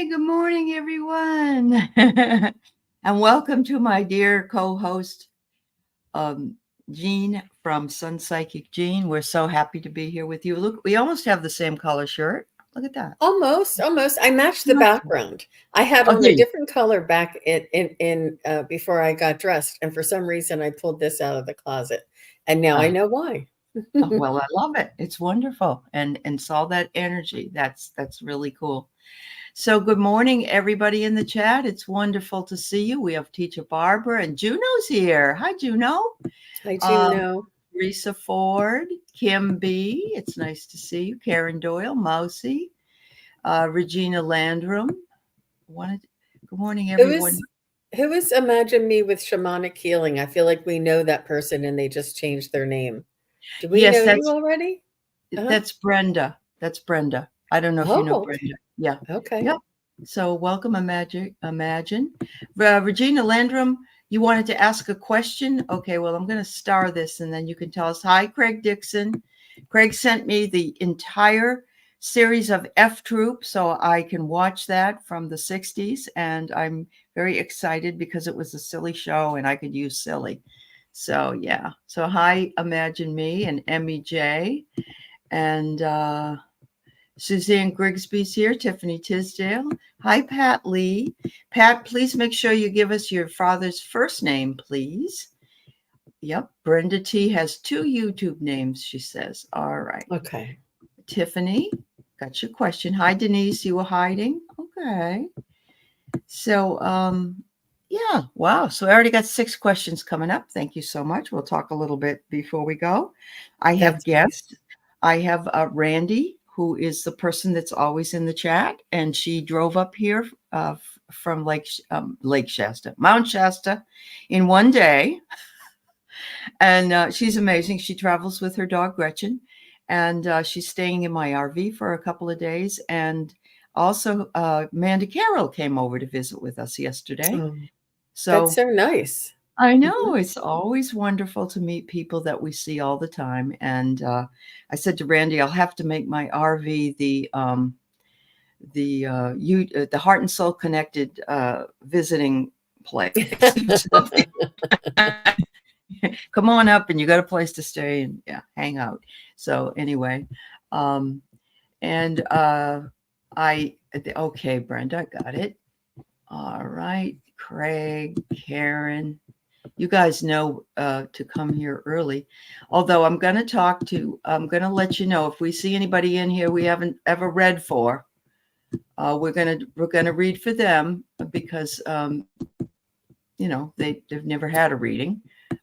Good morning, everyone. And welcome to my dear co-host, um, Jean from Sun Psychic Jean. We're so happy to be here with you. Look, we almost have the same color shirt. Look at that. Almost. I matched the background. I had Oh, on a did you? different color back in before I got dressed, and for some reason I pulled this out of the closet, and now I Uh, know why. well, I love it. It's wonderful, and it's all that energy. That's really cool. So, good morning, everybody in the chat. It's wonderful to see you. We have Teacher Barbara and Juno's here. Hi, Juno. I do Um, know. Teresa Ford, Kim B. It's nice to see you. Karen Doyle, Mousy, Regina Landrum. Good morning, Who everyone. is who is Imagine Me with shamanic healing? I feel like we know that person and they just changed their name. Do we Yes, know you already? Uh-huh. that's Brenda. That's Brenda. I don't know if you know Oh, Brenda. Yeah. okay. Yep. So welcome, Imagine. Regina Landrum, you wanted to ask a question? Okay, well, I'm going to star this and then you can tell us. Hi, Craig Dixon. Craig sent me the entire series of F Troop so I can watch that from the 60s. And I'm very excited because it was a silly show and I could use silly. So, yeah. So, hi, Imagine Me and Emmy J. And Suzanne Grigsby's here, Tiffany Tisdale. Hi, Pat Lee. Pat, please make sure you give us your father's first name, please. Yep, Brenda T has 2 YouTube names, she says. All right. Okay. Tiffany, got your question. Hi, Denise, you were hiding? Okay. So, yeah, wow. So I already got 6 questions coming up. Thank you so much. We'll talk a little bit before we go. I have That's guests. I have Randy, who is the person that's always in the chat, and she drove up here from Lake Shasta, Mount Shasta, in one day, and she's amazing. She travels with her dog Gretchen, and she's staying in my RV for a couple of days. And also, Amanda Carroll came over to visit with us yesterday. oh, that's So so nice. I know Mhm. it's always wonderful to meet people that we see all the time. And I said to Randy, I'll have to make my RV the Heart and Soul Connected visiting place. Come on up, and you got a place to stay and hang out. So anyway, um, and okay, Brenda, got it. All right, Craig, Karen, you guys know to come here early. Although I'm going to let you know if we see anybody in here we haven't ever read for. We're gonna read for them because they've never had a reading.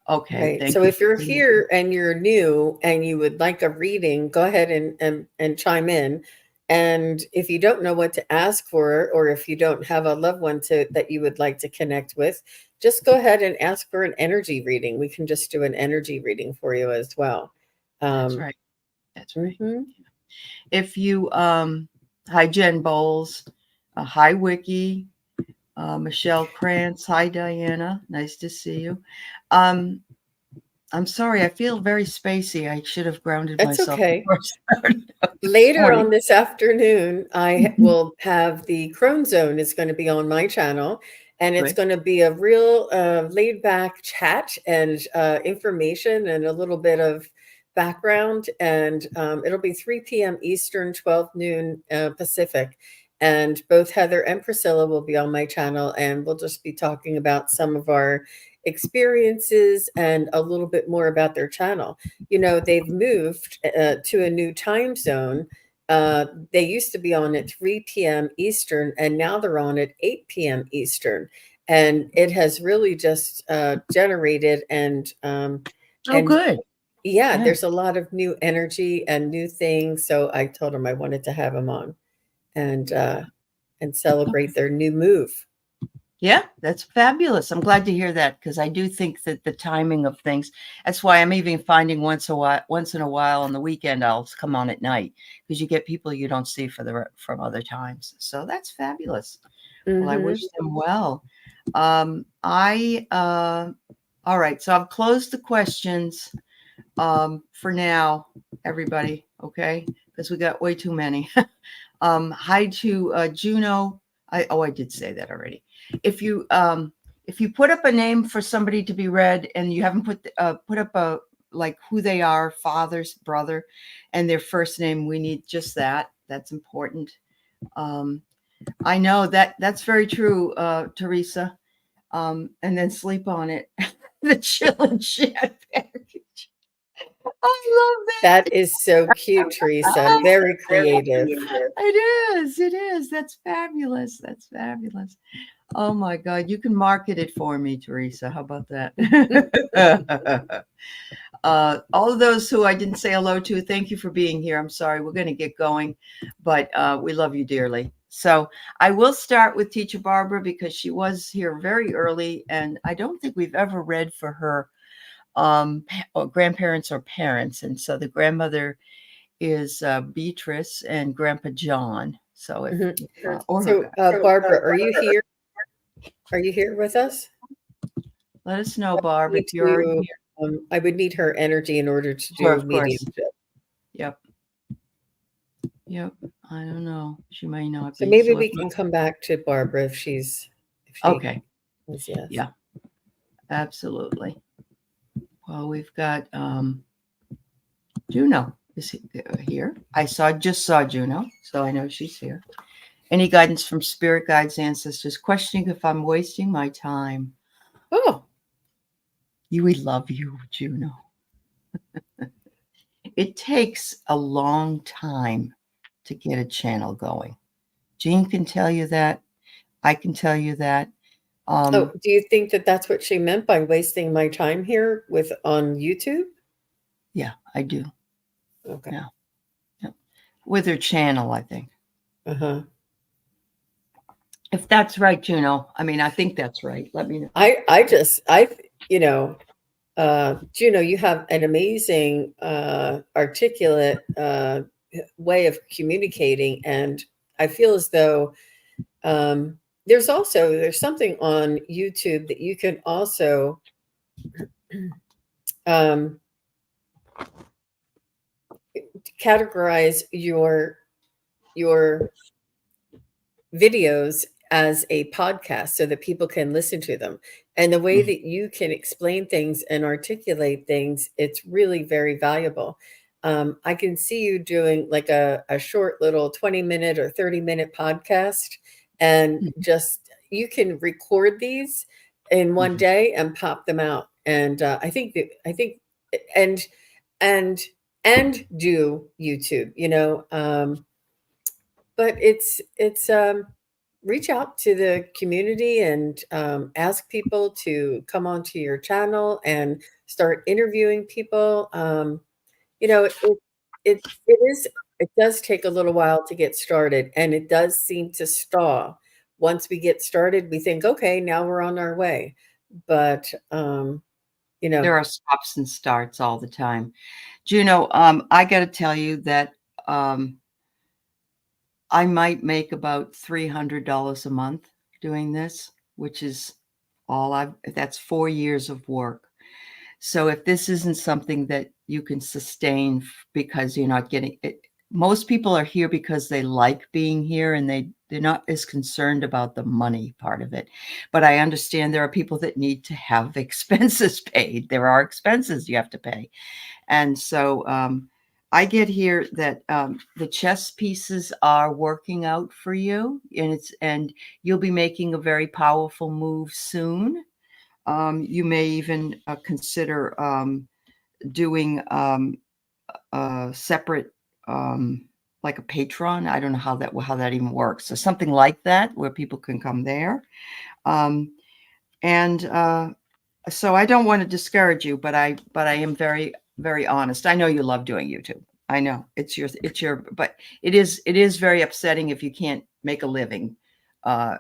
Okay, Right. thank So you. if you're here and you're new and you would like a reading, go ahead and chime in. And if you don't know what to ask for, or if you don't have a loved one that you would like to connect with, just go ahead and ask for an energy reading. We can just do an energy reading for you as well. That's Um, right. That's right. mhm. If you hi Jen Bowles, hi Wiki, Michelle Krantz, hi Diana, nice to see you. I'm sorry, I feel very spacey. I should have grounded That's myself okay. before I started this Later morning. on this afternoon, I will have the Crone Zone is going to be on my channel, and it's Right. going to be a real laid back chat and information and a little bit of background. And it'll be 3 p.m. Eastern, 12 noon Pacific. And both Heather and Priscilla will be on my channel, and we'll just be talking about some of our experiences and a little bit more about their channel. They've moved to a new time zone. They used to be on at 3 p.m. Eastern, and now they're on at 8 p.m. Eastern. And it has really just generated Oh, and good. yeah, Yeah. there's a lot of new energy and new things. So I told them I wanted to have them on and uh, and celebrate their new move. Yeah, that's fabulous. I'm glad to hear that because I do think that the timing of things. That's why I'm even finding once in a while on the weekend I'll come on at night because you get people you don't see from other times. So that's fabulous. Well, I wish Hmm. them well. I All right. So I've closed the questions for now, everybody. Okay, because we got way too many. Hi to Juno. I did say that already. If you put up a name for somebody to be read and you haven't put up a like who they are, father's brother, and their first name, we need just that. That's important. I know that's very true, Teresa. And then sleep on it. The chill and chat package. I love that. That is so cute, Teresa. Very creative. It is. That's fabulous. That's fabulous. Oh my God. You can market it for me, Teresa. How about that? All of those who I didn't say hello to, thank you for being here. I'm sorry. We're going to get going, but we love you dearly. So I will start with Teacher Barbara because she was here very early, and I don't think we've ever read for her or grandparents or parents. And so the grandmother is Beatrice and Grandpa John. So if So Barbara, are you here? Are you here with us? Let us know, Barb, if you're here. I would need her energy in order to do Of course. mediumship. Yep. I don't know. She may not be. So maybe we can come back to Barbara if she okay. Yes. Yeah. Absolutely. Well, we've got Juno is here. I just saw Juno, so I know she's here. Any guidance from spirit guides, ancestors? Questioning if I'm wasting my time. Oh, We love you, Juno. It takes a long time to get a channel going. Jean can tell you that. I can tell you that. do you think that that's what she meant by wasting my time here on YouTube? Yeah, I do. Okay. Yeah. With her channel, I think. Uh-huh. If that's right, Juno, I mean, I think that's right. Let me know. Juno, you have an amazing, articulate way of communicating, and I feel as though there's something on YouTube that you can also categorize your videos as a podcast so that people can listen to them. And the way that you can explain things and articulate things, it's really very valuable. I can see you doing like a short little 20-minute or 30-minute podcast, and just you can record these in one day and pop them out. And I think and do YouTube, but it's reach out to the community and ask people to come onto your channel and start interviewing people. It does take a little while to get started, and it does seem to stall. Once we get started, we think, okay, now we're on our way. But there are stops and starts all the time. Juno, I got to tell you that I might make about $300 a month doing this, which is that's 4 years of work. So if this isn't something that you can sustain because you're not getting it, most people are here because they like being here and they're not as concerned about the money part of it. But I understand there are people that need to have expenses paid. There are expenses you have to pay. And so I get here that the chess pieces are working out for you, and you'll be making a very powerful move soon. You may even consider doing a separate, like a Patreon. I don't know how that even works. So something like that where people can come there. So I don't want to discourage you, but I am very, very honest. I know you love doing YouTube. I know it's your, but it is very upsetting if you can't make a living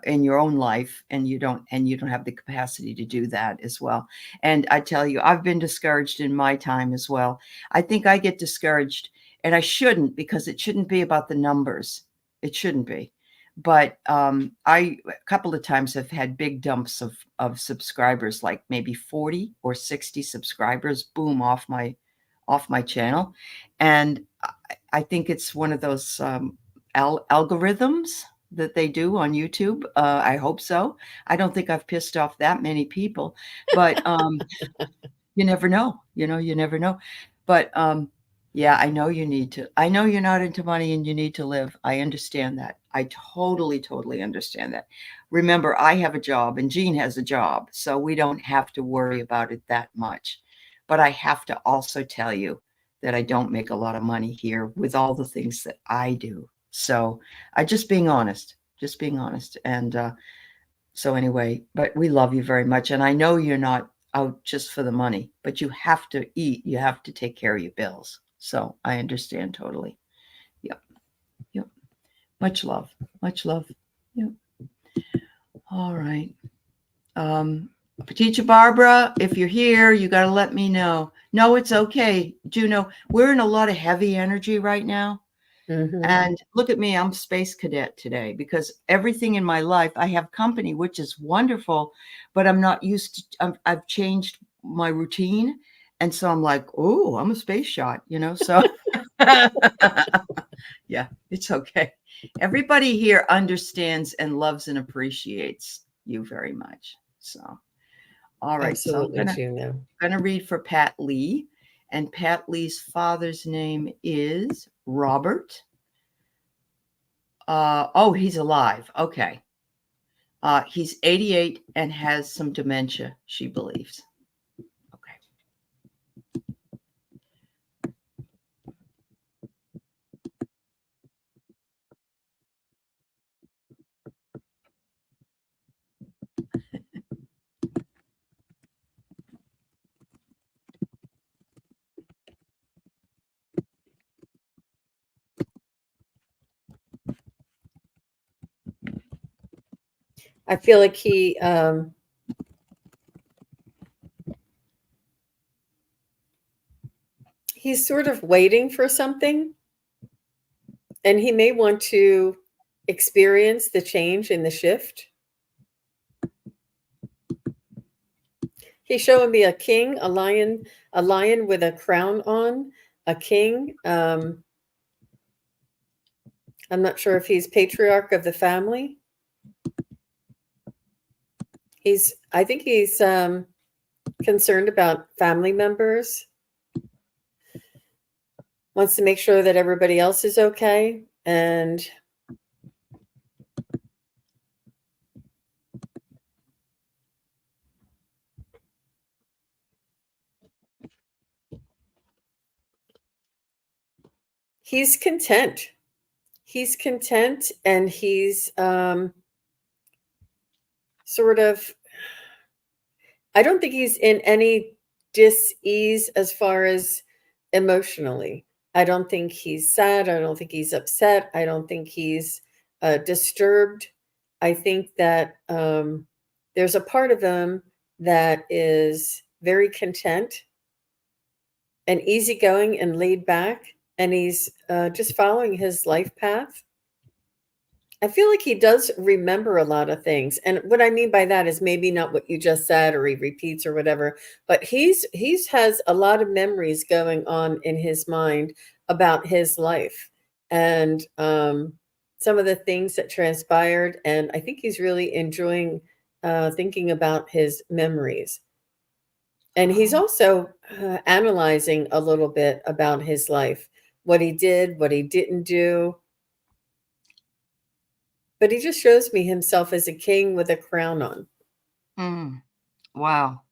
in your own life and you don't have the capacity to do that as well. And I tell you, I've been discouraged in my time as well. I think I get discouraged, and I shouldn't, because it shouldn't be about the numbers. It shouldn't be. But I a couple of times have had big dumps of subscribers, like maybe 40 or 60 subscribers, boom, off my channel. And I think it's one of those algorithms that they do on YouTube. I hope so. I don't think I've pissed off that many people, but you never know. You never know. But yeah, I know you need to. I know you're not into money and you need to live. I understand that. I totally, totally understand that. Remember, I have a job and Jean has a job, so we don't have to worry about it that much. But I have to also tell you that I don't make a lot of money here with all the things that I do. So I just being honest, just being honest. And so anyway, but we love you very much. And I know you're not out just for the money, but you have to eat. You have to take care of your bills. So I understand totally. Yep. Yep. Much love. Much love. Yep. All right. Teacher Barbara, if you're here, you got to let me know. No, it's okay. Juno, we're in a lot of heavy energy right now. Mm-hmm. And look at me, I'm space cadet today because everything in my life, I have company, which is wonderful, but I'm not used to, I've changed my routine. And so I'm like, oh, I'm a space shot, so yeah, it's okay. Everybody here understands and loves and appreciates you very much. So, all right. Absolutely, So Juno. I'm going to read for Pat Lee. And Pat Lee's father's name is Robert. Oh, he's alive. Okay. He's 88 and has some dementia, she believes. Okay. I feel like he's sort of waiting for something, and he may want to experience the change and the shift. He's showing me a king, a lion with a crown on, a king. I'm not sure if he's patriarch of the family. I think he's concerned about family members, wants to make sure that everybody else is okay. And he's content. He's content, and he's sort of, I don't think he's in any dis-ease as far as emotionally. I don't think he's sad. I don't think he's upset. I don't think he's disturbed. I think that there's a part of him that is very content and easygoing and laid back, and he's just following his life path. I feel like he does remember a lot of things. And what I mean by that is maybe not what you just said or he repeats or whatever, but he's has a lot of memories going on in his mind about his life and some of the things that transpired. And I think he's really enjoying thinking about his memories. And he's also analyzing a little bit about his life, what he did, what he didn't do. But he just shows me himself as a king with a crown on. Wow.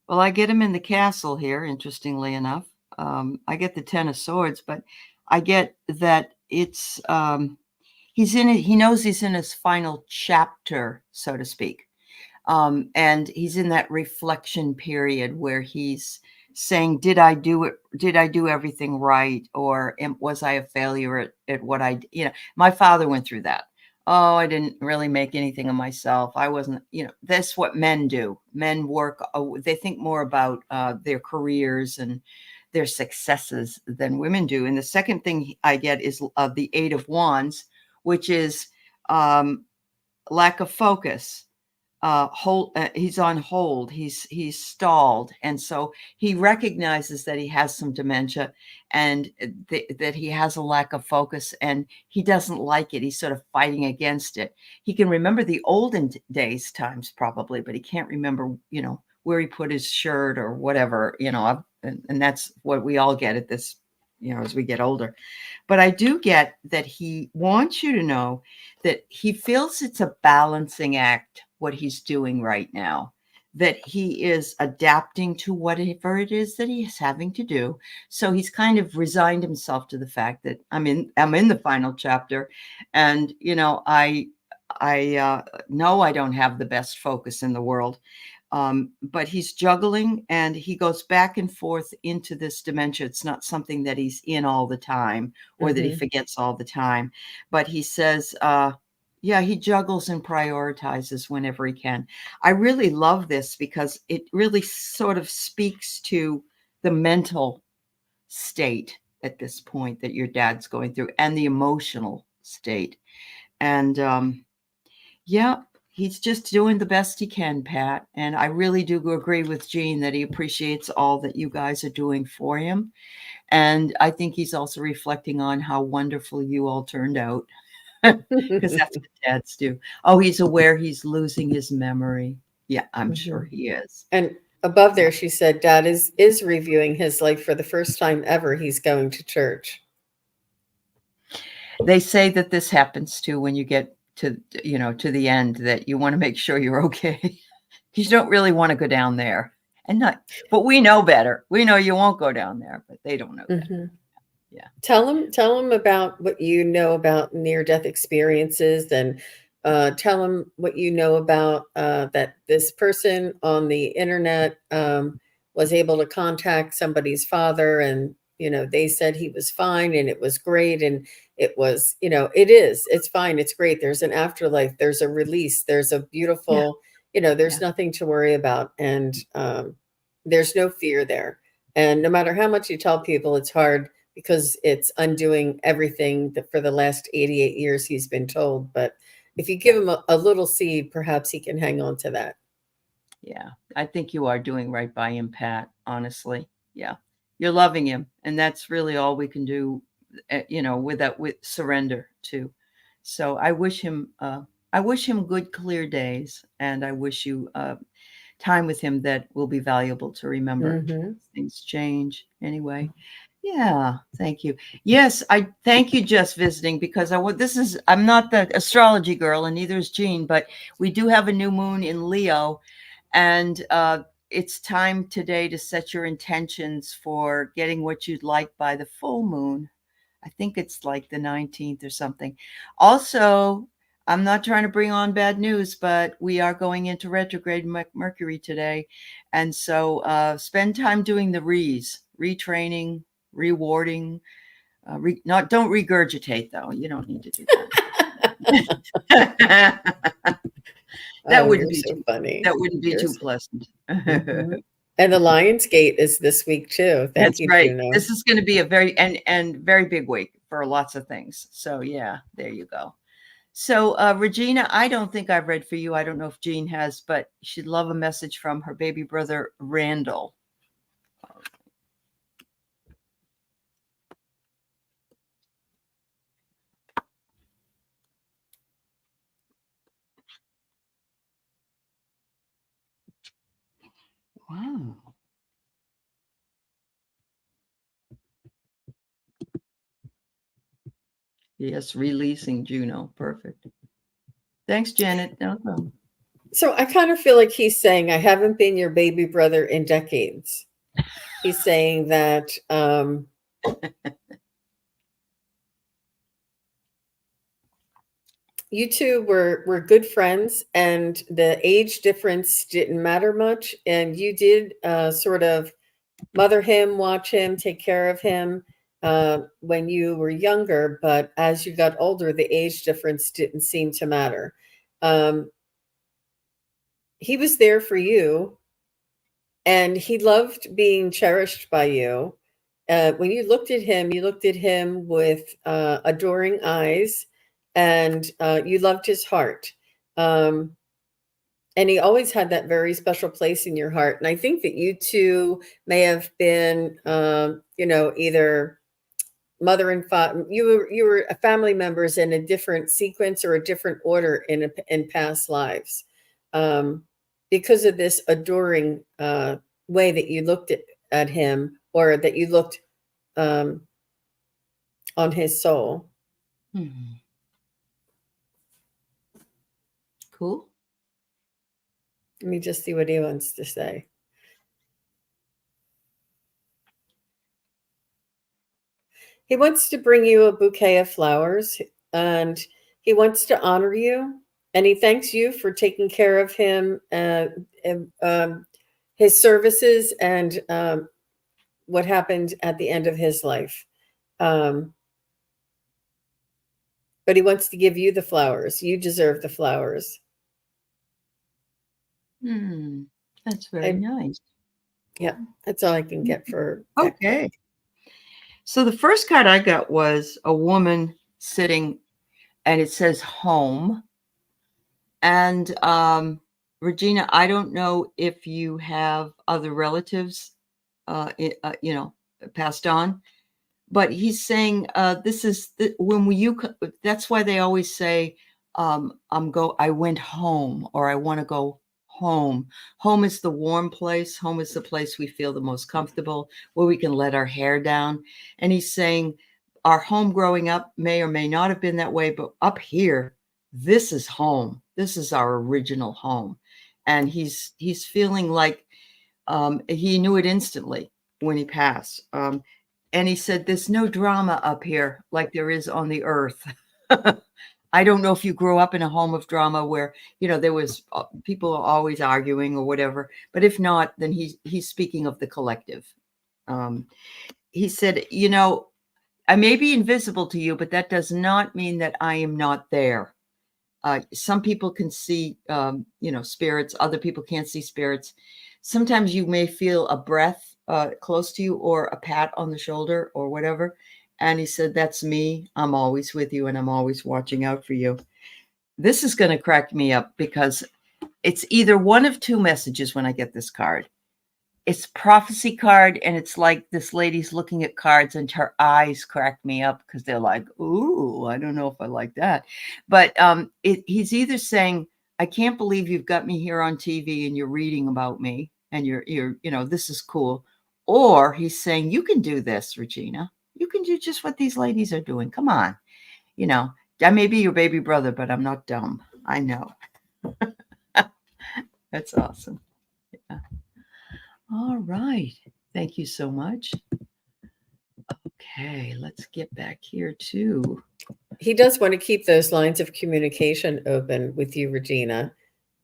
Well, I get him in the castle here, interestingly enough. I get the 10 of swords, but I get that it's he's in it. He knows he's in his final chapter, so to speak. And he's in that reflection period where he's saying, did I do it? Did I do everything right? Or was I a failure at what I, my father went through that. Oh, I didn't really make anything of myself. I wasn't, that's what men do. Men work, they think more about their careers and their successes than women do. And the second thing I get is the 8 of Wands, which is lack of focus. he's on hold. He's stalled, and so he recognizes that he has some dementia, and that he has a lack of focus, and he doesn't like it. He's sort of fighting against it. He can remember the olden days times probably, but he can't remember, where he put his shirt or whatever, and that's what we all get at this, as we get older. But I do get that he wants you to know that he feels it's a balancing act, what he's doing right now, that he is adapting to whatever it is that he's having to do. So he's kind of resigned himself to the fact that I'm in the final chapter, and I know I don't have the best focus in the world. But he's juggling, and he goes back and forth into this dementia. It's not something that he's in all the time, or that he forgets all the time. But he says, yeah, he juggles and prioritizes whenever he can. I really love this because it really sort of speaks to the mental state at this point that your dad's going through, and the emotional state. And yeah, he's just doing the best he can, Pat. And I really do agree with Gene that he appreciates all that you guys are doing for him. And I think he's also reflecting on how wonderful you all turned out, because that's what dads do. Oh, he's aware he's losing his memory. Yeah, I'm sure he is. And above there, she said, Dad is reviewing his life for the first time ever. He's going to church. They say that this happens too when you get to the end, that you want to make sure you're okay, because you don't really want to go down there. But we know better. We know you won't go down there, but they don't know that. Yeah. Tell them about what you know about near-death experiences, and tell them what you know about that this person on the internet was able to contact somebody's father, and they said he was fine and it was great, and it was it's fine, it's great. There's an afterlife, there's a release, there's a beautiful there's nothing to worry about, and there's no fear there. And no matter how much you tell people, it's hard, because it's undoing everything that for the last 88 years he's been told. But if you give him a little seed, perhaps he can hang on to that. Yeah, I think you are doing right by him, Pat, honestly. Yeah, you're loving him, and that's really all we can do, with surrender too. So I wish him good, clear days, and I wish you time with him that will be valuable to remember. Things change anyway. Yeah, thank you. Yes, I thank you, just visiting, because I'm not the astrology girl, and neither is Jean, but we do have a new moon in Leo, and it's time today to set your intentions for getting what you'd like by the full moon. I think it's like the 19th or something. Also, I'm not trying to bring on bad news, but we are going into retrograde Mercury today. And so spend time doing the retraining, rewarding, don't regurgitate though. You don't need to do that. That wouldn't be so funny. That wouldn't be too pleasant. And the Lion's Gate is this week too. Thank you, right. Juno. This is going to be a very and very big week for lots of things. So yeah, there you go. So Regina, I don't think I've read for you. I don't know if Jean has, but she'd love a message from her baby brother, Randall. Wow. Yes, releasing Juno. Perfect. Thanks, Janet. No problem. So I kind of feel like he's saying, I haven't been your baby brother in decades. He's saying that you two were good friends, and the age difference didn't matter much, and you did sort of mother him, watch him, take care of him when you were younger. But as you got older, the age difference didn't seem to matter. He was there for you, and he loved being cherished by you. When you looked at him with adoring eyes, and you loved his heart. And he always had that very special place in your heart. And I think that you two may have been, either mother and father. You were family members in a different sequence or a different order in past lives, um, because of this adoring way that you looked at him, or that you looked um, on his soul. Hmm. Cool. Let me just see what he wants to say. He wants to bring you a bouquet of flowers, and he wants to honor you, and he thanks you for taking care of him, and his services, and what happened at the end of his life. Um, but he wants to give you the flowers. You deserve the flowers. Hmm. That's very nice. Yeah, that's all I can get for that card. Okay. So the first card I got was a woman sitting, and it says home. And Regina, I don't know if you have other relatives, passed on, but he's saying this is when you. That's why they always say, I went home, or I want to go home. Home is the warm place. Home is the place we feel the most comfortable, where we can let our hair down. And he's saying our home growing up may or may not have been that way, but up here, this is home. This is our original home. And he's feeling like he knew it instantly when he passed. And he said, there's no drama up here like there is on the earth. I don't know if you grew up in a home of drama where, there was people always arguing or whatever. But if not, then he's speaking of the collective. He said, I may be invisible to you, but that does not mean that I am not there. Some people can see, spirits. Other people can't see spirits. Sometimes you may feel a breath close to you, or a pat on the shoulder, or whatever. And he said, that's me. I'm always with you, and I'm always watching out for you. This is going to crack me up, because it's either one of two messages when I get this card. It's prophecy card, and it's like this lady's looking at cards, and her eyes crack me up, because they're like, ooh, I don't know if I like that. But he's either saying, I can't believe you've got me here on TV and you're reading about me, and you're this is cool. Or he's saying, you can do this, Regina. You can do just what these ladies are doing. Come on. I may be your baby brother, but I'm not dumb. I know. That's awesome. Yeah. All right. Thank you so much. Okay, let's get back here too. He does want to keep those lines of communication open with you, Regina.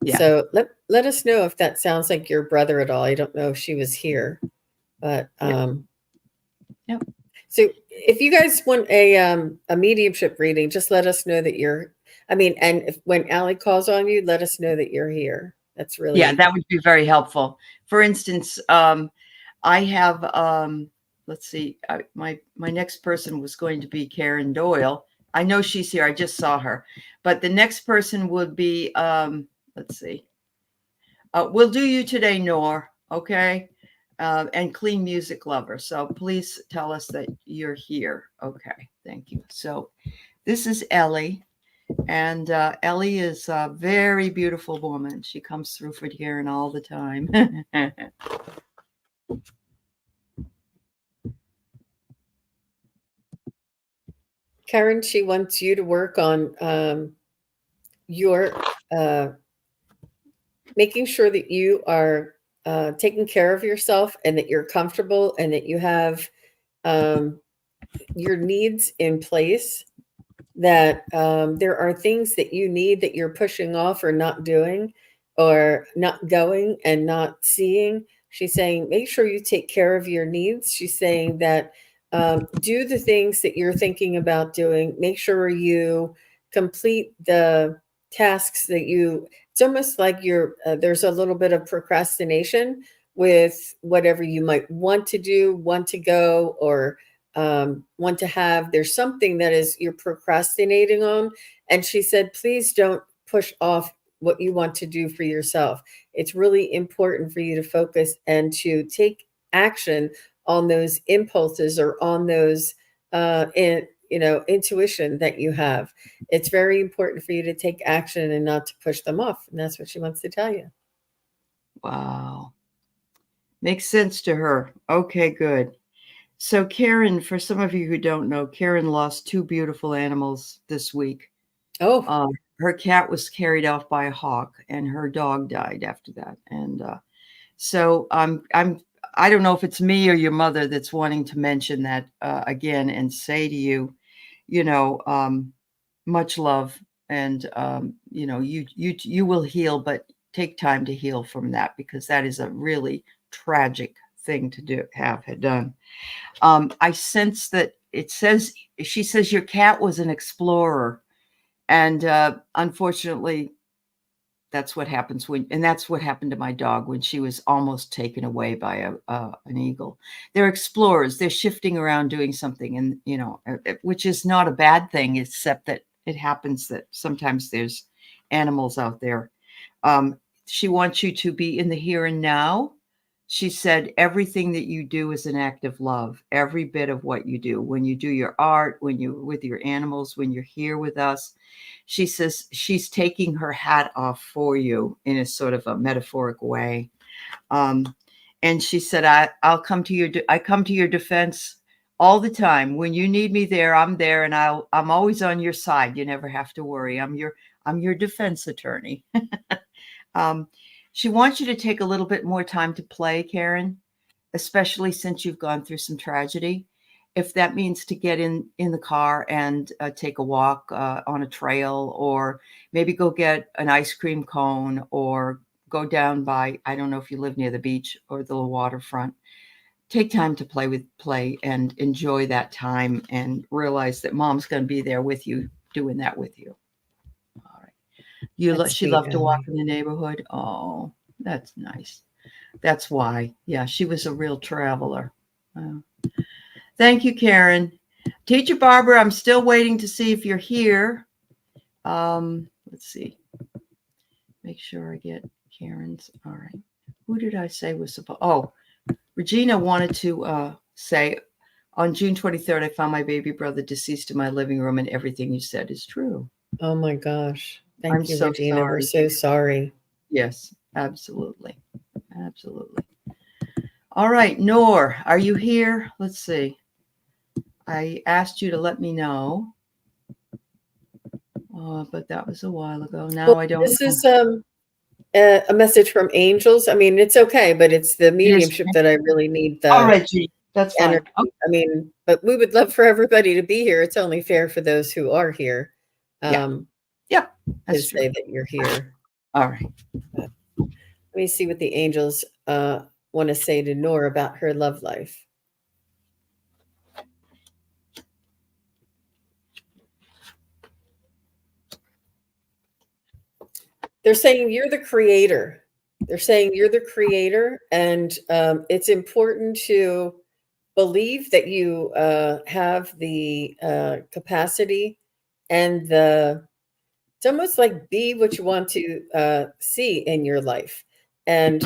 Yeah. So let us know if that sounds like your brother at all. I don't know if she was here, but Yep. So if you guys want a mediumship reading, just let us know that and when Allie calls on you, let us know that you're here. That's really, that would be very helpful. For instance, I have let's see, my next person was going to be Karen Doyle. I know she's here. I just saw her. But the next person would be let's see. We'll do you today, Nor. Okay. And Clean Music Lover. So please tell us that you're here. Okay. Thank you. So this is Ellie. And Ellie is a very beautiful woman. She comes through for Karen all the time. Karen, she wants you to work on your making sure that you are taking care of yourself, and that you're comfortable, and that you have your needs in place, that there are things that you need that you're pushing off, or not doing, or not going and not seeing. She's saying, make sure you take care of your needs. She's saying that do the things that you're thinking about doing. Make sure you complete the tasks that it's almost like there's a little bit of procrastination with whatever you might want to do, want to go, or want to have. There's something that you're procrastinating on. And she said, please don't push off what you want to do for yourself. It's really important for you to focus and to take action on those impulses or on those intuition that you have. It's very important for you to take action and not to push them off. And that's what she wants to tell you. Wow. Makes sense to her. Okay, good. So Karen, for some of you who don't know, Karen lost 2 beautiful animals this week. Oh, Her cat was carried off by a hawk, and her dog died after that. And so I don't know if it's me or your mother that's wanting to mention that again and say to you, much love, and you will heal, but take time to heal from that, because that is a really tragic thing to have done. I sense that she says your cat was an explorer, and unfortunately, that's what happens and that's what happened to my dog when she was almost taken away by an eagle. They're explorers. They're shifting around doing something, and which is not a bad thing, except that it happens that sometimes there's animals out there. She wants you to be in the here and now. She said everything that you do is an act of love. Every bit of what you do, when you do your art, when you're with your animals, when you're here with us. She says she's taking her hat off for you in a sort of a metaphoric way. And she said, I come to your defense all the time. When you need me there, I'm there, and I'm always on your side. You never have to worry. I'm your defense attorney. She wants you to take a little bit more time to play, Karen, especially since you've gone through some tragedy. If that means to get in the car and take a walk on a trail, or maybe go get an ice cream cone, or go down by, I don't know if you live near the beach or the waterfront. Take time to play and enjoy that time, and realize that mom's going to be there with you, doing that with you. All right. She loved to walk in the neighborhood. Oh, that's nice. That's why. Yeah, she was a real traveler. Thank you, Karen. Teacher Barbara, I'm still waiting to see if you're here. Let's see. Make sure I get Karen's. All right. Who did I say was supposed? Oh, Regina wanted to say, on June 23rd, I found my baby brother deceased in my living room, and everything you said is true. Oh my gosh. Thank you, so Regina. sorry. We're so sorry. Yes, absolutely. Absolutely. All right, Noor, are you here? Let's see. I asked you to let me know, but that was a while ago. Now I don't. This is a message from angels. I mean, it's okay, but it's the mediumship that I really need. All right, G, that's fine. Energy. Okay. I mean, but we would love for everybody to be here. It's only fair for those who are here. Yep, to say that you're here. All right. Let me see what the angels want to say to Noor about her love life. They're saying you're the creator. They're saying you're the creator, and it's important to believe that you have the capacity and it's almost like be what you want to see in your life. And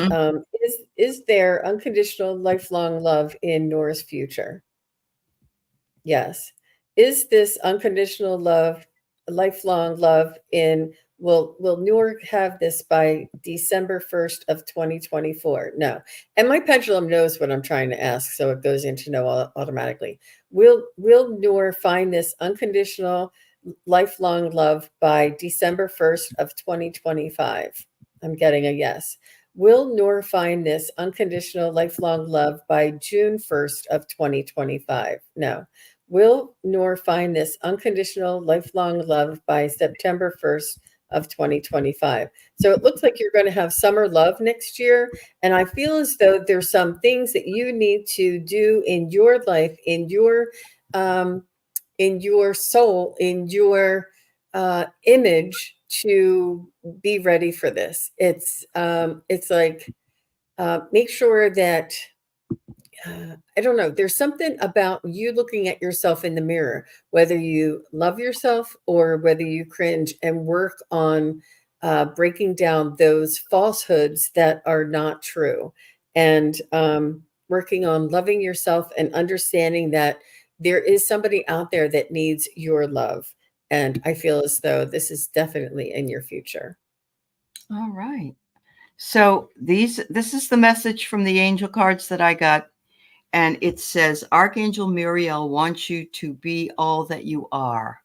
is there unconditional lifelong love in Noor's future? Yes. Is this unconditional love, lifelong love in will Noor have this by December 1st of 2024? No. And my pendulum knows what I'm trying to ask, so it goes into no automatically. Will Noor find this unconditional lifelong love by December 1st of 2025? I'm getting a yes. Will Noor find this unconditional lifelong love by June 1st of 2025? No. Will Noor find this unconditional lifelong love by September 1st of 2025? So it looks like you're going to have summer love next year. And I feel as though there's some things that you need to do in your life, in your soul, in your image to be ready for this. It's like make sure that I don't know. There's something about you looking at yourself in the mirror, whether you love yourself or whether you cringe and work on breaking down those falsehoods that are not true, and working on loving yourself and understanding that there is somebody out there that needs your love. And I feel as though this is definitely in your future. All right. So this is the message from the angel cards that I got. And it says, Archangel Muriel wants you to be all that you are.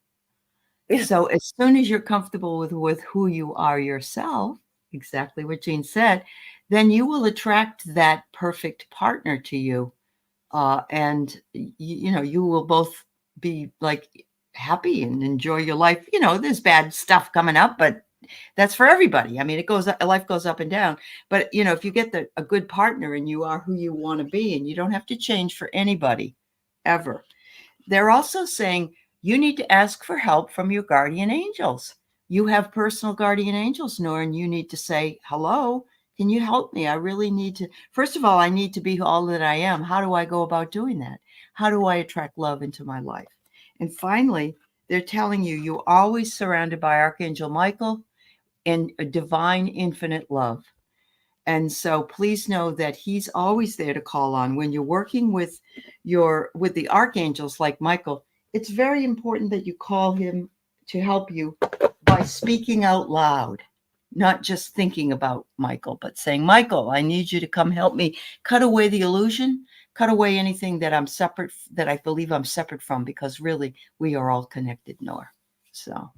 So as soon as you're comfortable with who you are yourself, exactly what Jean said, then you will attract that perfect partner to you. And you will both be like happy and enjoy your life. There's bad stuff coming up, but that's for everybody. I mean, life goes up and down, but if you get a good partner and you are who you want to be, and you don't have to change for anybody ever. They're also saying you need to ask for help from your guardian angels. You have personal guardian angels, Nora, and you need to say, hello, can you help me? I really need to, first of all, I need to be all that I am. How do I go about doing that? How do I attract love into my life? And finally, they're telling you, you're always surrounded by Archangel Michael and a divine infinite love. And so please know that he's always there to call on. When you're working with the archangels like Michael, it's very important that you call him to help you by speaking out loud, not just thinking about Michael, but saying, Michael, I need you to come help me cut away the illusion, cut away anything that I believe I'm separate from, because really we are all connected, Nora. So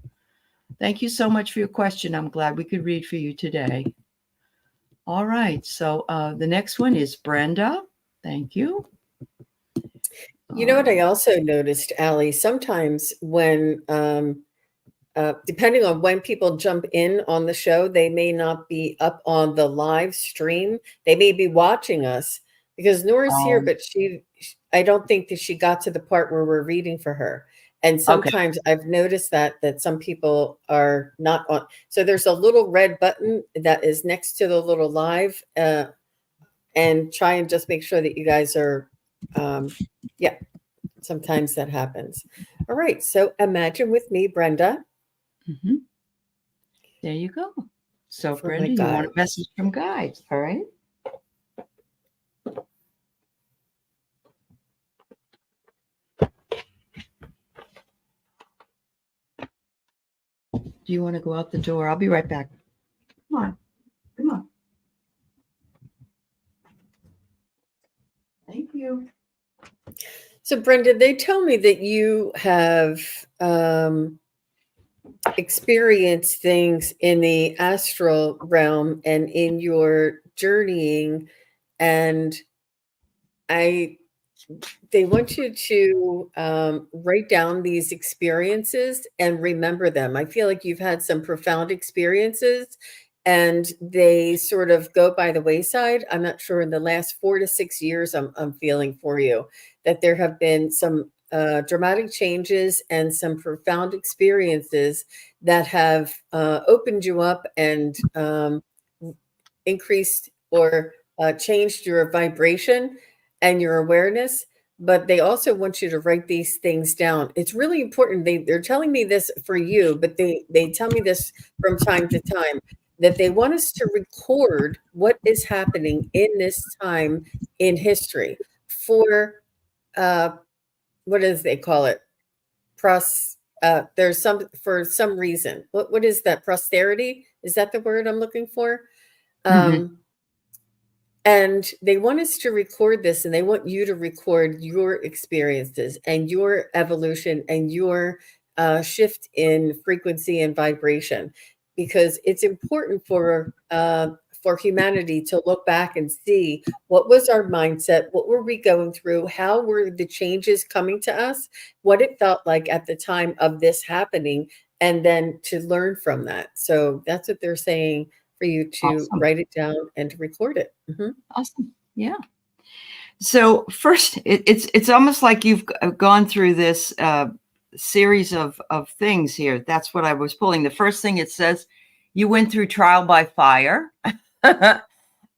thank you so much for your question. I'm glad we could read for you today. All right. So the next one is Brenda. Thank you. You know what I also noticed, Allie? Sometimes when, depending on when people jump in on the show, they may not be up on the live stream. They may be watching us because Nora's here, but I don't think that she got to the part where we're reading for her. And sometimes I've noticed that some people are not on. So there's a little red button that is next to the little live, and try and just make sure that you guys are, yeah, sometimes that happens. All right. So imagine with me, Brenda. Mm-hmm. There you go. So Brenda, you want a message from guides. All right. Do you want to go out the door? I'll be right back. Come on. Come on. Thank you. So Brenda, they tell me that you have experienced things in the astral realm and in your journeying, and they want you to write down these experiences and remember them. I feel like you've had some profound experiences and they sort of go by the wayside. I'm not sure, in the last 4 to 6 years, I'm feeling for you that there have been some dramatic changes and some profound experiences that have opened you up and increased or changed your vibration and your awareness. But they also want you to write these things down. It's really important. They're telling me this for you, but they tell me this from time to time, that they want us to record what is happening in this time in history for what does they call it? There's some, for some reason. What is that? Posterity? Is that the word I'm looking for? And they want us to record this, and they want you to record your experiences and your evolution and your shift in frequency and vibration, because it's important for humanity to look back and see what was our mindset, what were we going through, how were the changes coming to us, what it felt like at the time of this happening, and then to learn from that. So that's what they're saying, for you to write it down and to record it. Mm-hmm. Awesome. Yeah. So first, it's almost like you've gone through this series of things here. That's what I was pulling. The first thing it says, you went through trial by fire.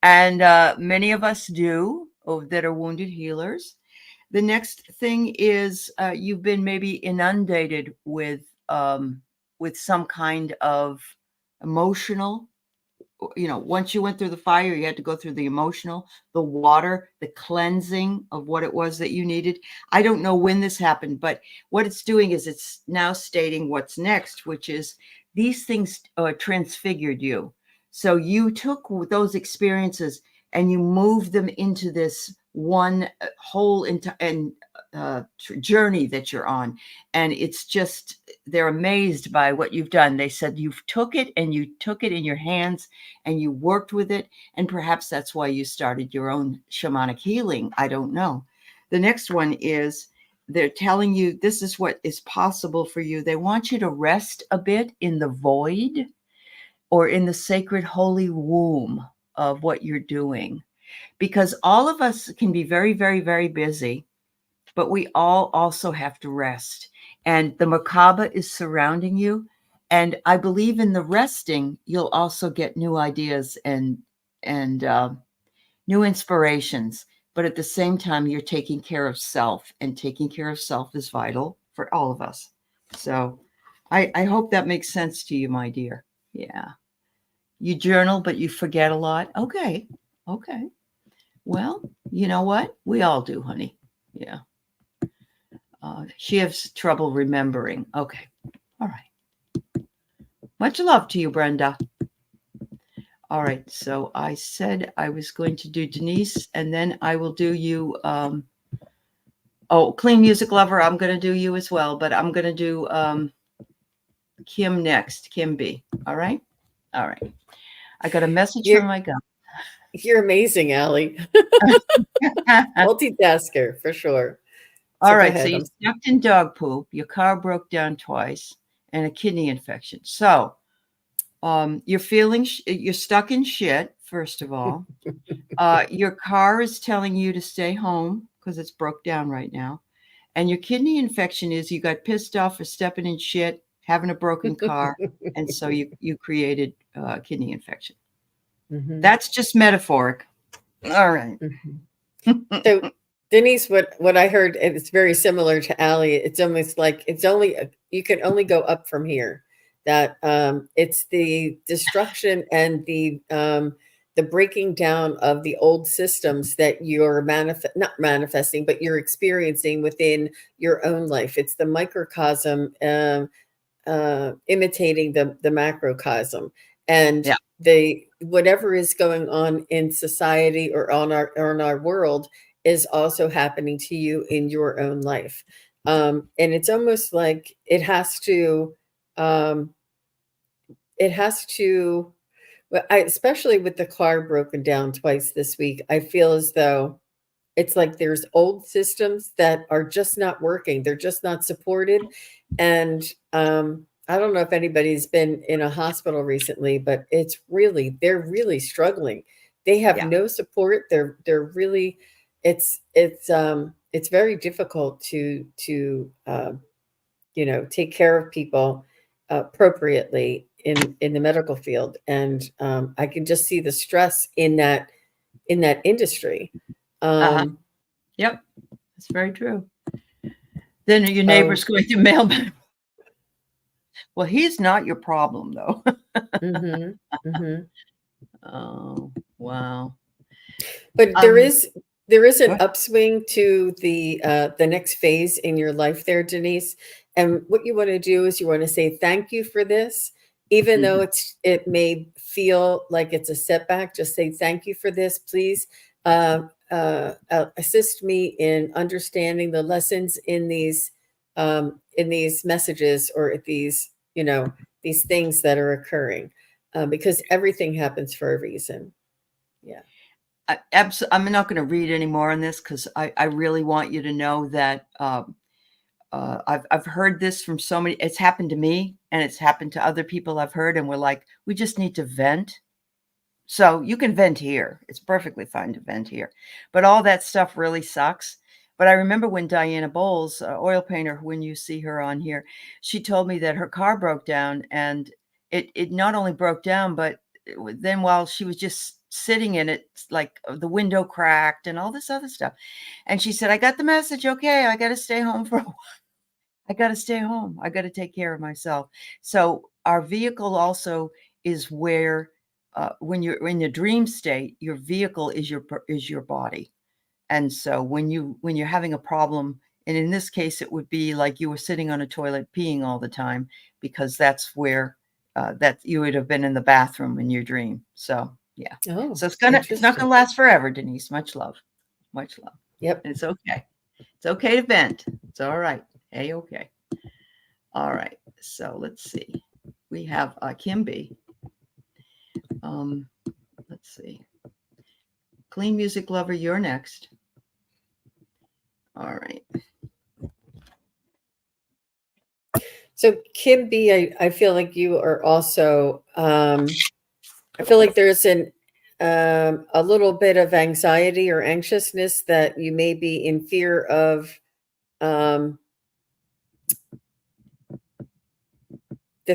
And many of us do, that are wounded healers. The next thing is you've been maybe inundated with some kind of emotional. Once you went through the fire, you had to go through the emotional, the water, the cleansing of what it was that you needed. I don't know when this happened, but what it's doing is it's now stating what's next, which is these things transfigured you. So you took those experiences and you moved them into this one whole journey that you're on. And it's just, they're amazed by what you've done. They said you took it in your hands and you worked with it. And perhaps that's why you started your own shamanic healing. I don't know. The next one is they're telling you this is what is possible for you. They want you to rest a bit in the void or in the sacred holy womb of what you're doing. Because all of us can be very, very, very busy, but we all also have to rest. And the Merkaba is surrounding you. And I believe in the resting, you'll also get new ideas and new inspirations. But at the same time, you're taking care of self, and taking care of self is vital for all of us. So I hope that makes sense to you, my dear. Yeah. You journal, but you forget a lot. Okay. Well, you know what? We all do, honey. Yeah. She has trouble remembering. Okay. All right. Much love to you, Brenda. All right. So I said I was going to do Denise, and then I will do you. Clean Music Lover, I'm going to do you as well, but I'm going to do Kim next. Kim B. All right. I got a message from my gut. You're amazing, Allie. Multitasker for sure. All right. So you stepped in dog poop, your car broke down twice, and a kidney infection. So you're stuck in shit, first of all. Your car is telling you to stay home because it's broke down right now. And your kidney infection is you got pissed off for stepping in shit, having a broken car, and so you created a kidney infection. Mm-hmm. That's just metaphoric. All right. Mm-hmm. So Denise, what I heard, and it's very similar to Allie. It's almost like you can only go up from here. That it's the destruction and the breaking down of the old systems that you're not manifesting, but you're experiencing within your own life. It's the microcosm imitating the macrocosm, and whatever is going on in society or on our world is also happening to you in your own life. And it's almost like it has to, especially with the car broken down twice this week, I feel as though it's like there's old systems that are just not working. They're just not supported. And I don't know if anybody's been in a hospital recently, but they're really struggling. They have no support. They're really, it's very difficult to take care of people appropriately in the medical field. And I can just see the stress in that industry. Yep, that's very true. Then your neighbor's going to mail back. Well, he's not your problem, though. Mm-hmm. Mm-hmm. Oh, wow. But there is an upswing to the next phase in your life there, Denise. And what you want to do is you want to say thank you for this, even though it may feel like it's a setback. Just say thank you for this, please. Assist me in understanding the lessons in these messages or these these things that are occurring, because everything happens for a reason. Yeah. I'm not going to read any more on this because I really want you to know that I've heard this from so many. It's happened to me and it's happened to other people I've heard, and we're like, we just need to vent. So you can vent here. It's perfectly fine to vent here. But all that stuff really sucks. But I remember when Diana Bowles, oil painter, when you see her on here, she told me that her car broke down, and it not only broke down, but then while she was just sitting in it, like the window cracked and all this other stuff. And she said, I got the message. Okay, I got to stay home for a while. I got to stay home. I got to take care of myself. So our vehicle also is where when you're in the dream state, your vehicle is your body. And so when you're having a problem, and in this case, it would be like you were sitting on a toilet peeing all the time, because that's where that you would have been in the bathroom in your dream. So yeah. Oh, So it's not gonna last forever, Denise. Much love. Much love. Yep. And it's okay. It's okay to vent. It's all right. Hey, okay. All right. So let's see. We have Kimby. Let's see. Clean music lover, you're next. All right. So Kim B, I feel like you are also, I feel like there's a little bit of anxiety or anxiousness that you may be in fear of the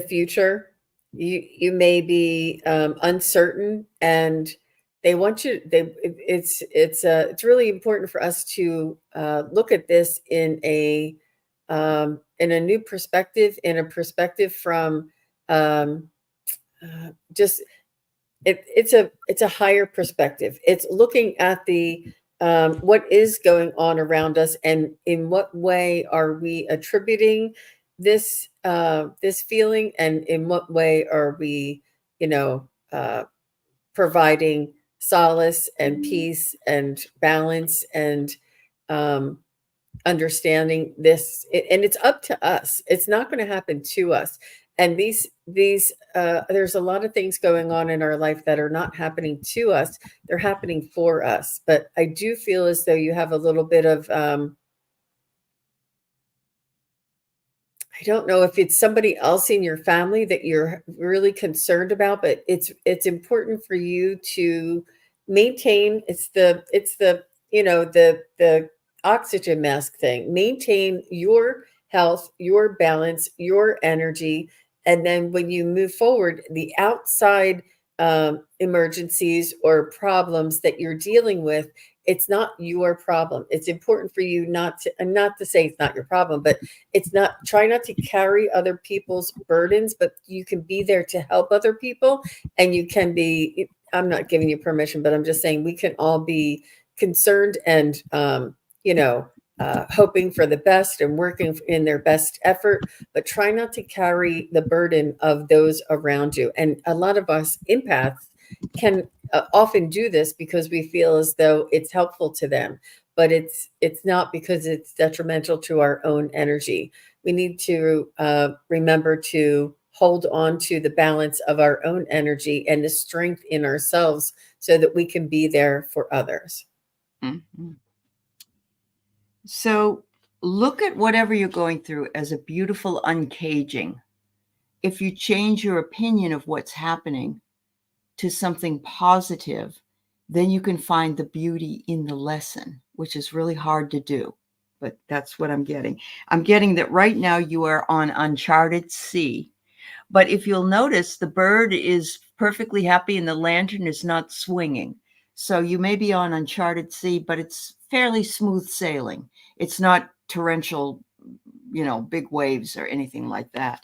future. You may be uncertain, and they want you. It's really important for us to look at this in a new perspective, in a perspective from just it's a higher perspective. It's looking at the what is going on around us, and in what way are we attributing this this feeling, and in what way are we, providing solace and peace and balance and understanding this. And it's up to us. It's not going to happen to us. And these there's a lot of things going on in our life that are not happening to us. They're happening for us. But I do feel as though you have a little bit of I don't know if it's somebody else in your family that you're really concerned about, but it's important for you to maintain. It's the the oxygen mask thing. Maintain your health, your balance, your energy, and then when you move forward, the outside emergencies or problems that you're dealing with, it's not your problem. It's important for you not to say it's not your problem, but it's not, try not to carry other people's burdens, but you can be there to help other people. And you can be, I'm not giving you permission, but I'm just saying we can all be concerned and, hoping for the best and working in their best effort, but try not to carry the burden of those around you. And a lot of us empaths can often do this because we feel as though it's helpful to them, but it's not, because it's detrimental to our own energy. We need to remember to hold on to the balance of our own energy and the strength in ourselves so that we can be there for others. Mm-hmm. So look at whatever you're going through as a beautiful uncaging. If you change your opinion of what's happening to something positive, then you can find the beauty in the lesson, which is really hard to do. But that's what I'm getting. I'm getting that right now you are on uncharted sea. But if you'll notice, the bird is perfectly happy and the lantern is not swinging. So you may be on uncharted sea, but it's fairly smooth sailing. It's not torrential, big waves or anything like that.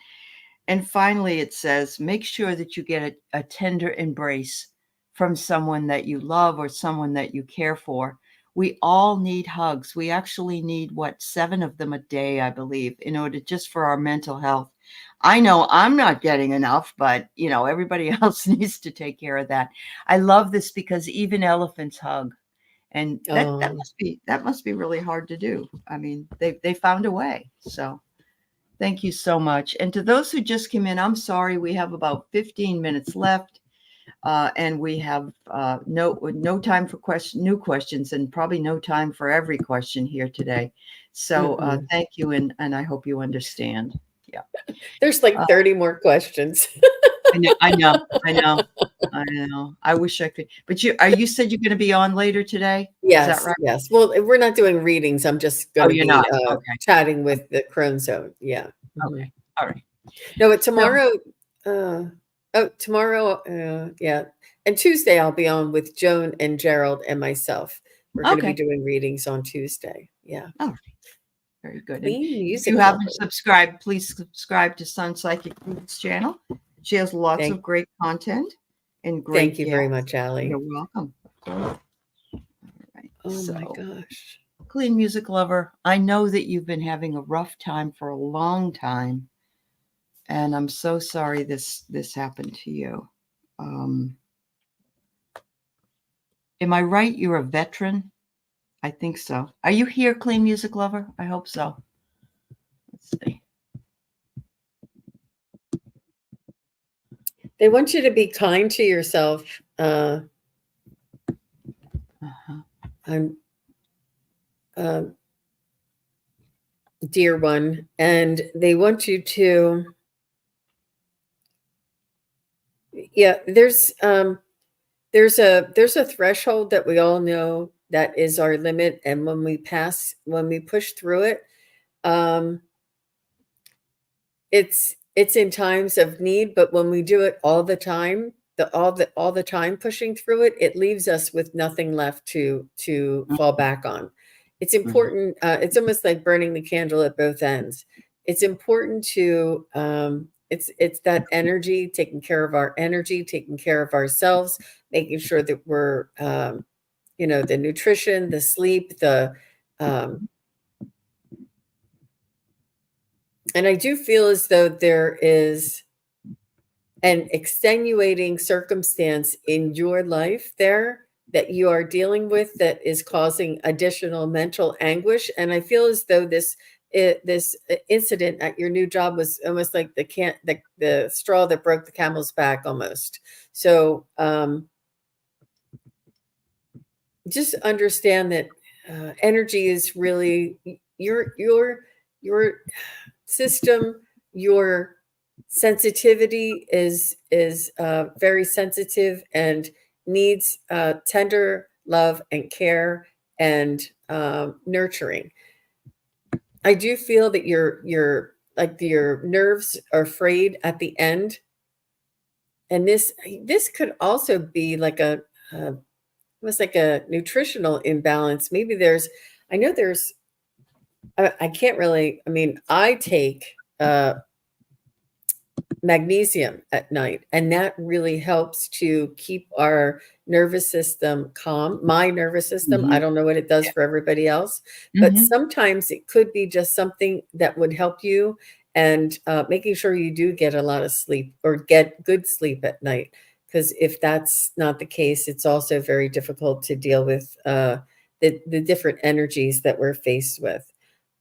And finally, it says, make sure that you get a tender embrace from someone that you love or someone that you care for. We all need hugs. We actually need 7 of them a day, I believe, in order just for our mental health. I know I'm not getting enough, but everybody else needs to take care of that. I love this because even elephants hug. And that must be really hard to do. I mean, they found a way. So thank you so much. And to those who just came in, I'm sorry, we have about 15 minutes left. And we have no time for new questions, and probably no time for every question here today. So thank you, and I hope you understand. Yeah. There's like 30 more questions. I know. I wish I could. But you said you're going to be on later today? Yes. Is that right? Yes. Well, we're not doing readings. I'm just going to be chatting with the Crone Zone. Yeah. Okay. All right. No, but tomorrow, yeah. And Tuesday I'll be on with Joan and Gerald and myself. We're going to be doing readings on Tuesday. Yeah. All right. Very good. Clean music. If you haven't subscribed, please subscribe to Sun Psychic Group's channel. She has lots Thank, of great content and thank great you very guests. much, Allie. You're welcome. All right. Oh my So, gosh. Clean Music Lover, I know that you've been having a rough time for a long time, and I'm so sorry this happened to you. Am I right? You're a veteran? I think so. Are you here, Clean Music Lover? I hope so. Let's see. They want you to be kind to yourself. Uh-huh. I'm, dear one, and they want you to. Yeah, there's a threshold that we all know that is our limit, and when we push through it, um, it's in times of need, but when we do it all the time, all the time pushing through it, it leaves us with nothing left to fall back on. It's important. It's almost like burning the candle at both ends. It's important to it's that energy, taking care of our energy, taking care of ourselves, making sure that we're the nutrition, the sleep, um, and I do feel as though there is an extenuating circumstance in your life there that you are dealing with that is causing additional mental anguish. And I feel as though this incident at your new job was almost like the straw that broke the camel's back almost. So just understand that energy is really your system, your sensitivity is very sensitive and needs tender love and care and nurturing. I do feel that your nerves are frayed at the end, and this could also be like almost like a nutritional imbalance. Maybe I know I can't really. I mean, I take magnesium at night, and that really helps to keep our nervous system calm. My nervous system, I Mhm. don't know what it does Yeah. for everybody else, but Mhm. sometimes it could be just something that would help you, and making sure you do get a lot of sleep or get good sleep at night. Because if that's not the case, it's also very difficult to deal with the different energies that we're faced with.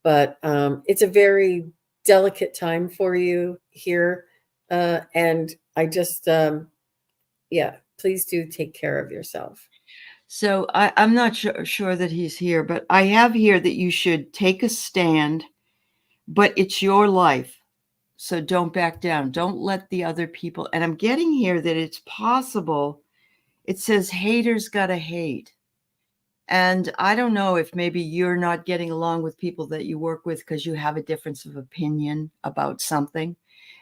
But it's a very delicate time for you here, and I just, yeah, please do take care of yourself. So I'm not sure that he's here, but I have here that you should take a stand, but it's your life. So don't back down. Don't let the other people. And I'm getting here that it's possible. It says haters gotta hate. And I don't know if maybe you're not getting along with people that you work with because you have a difference of opinion about something.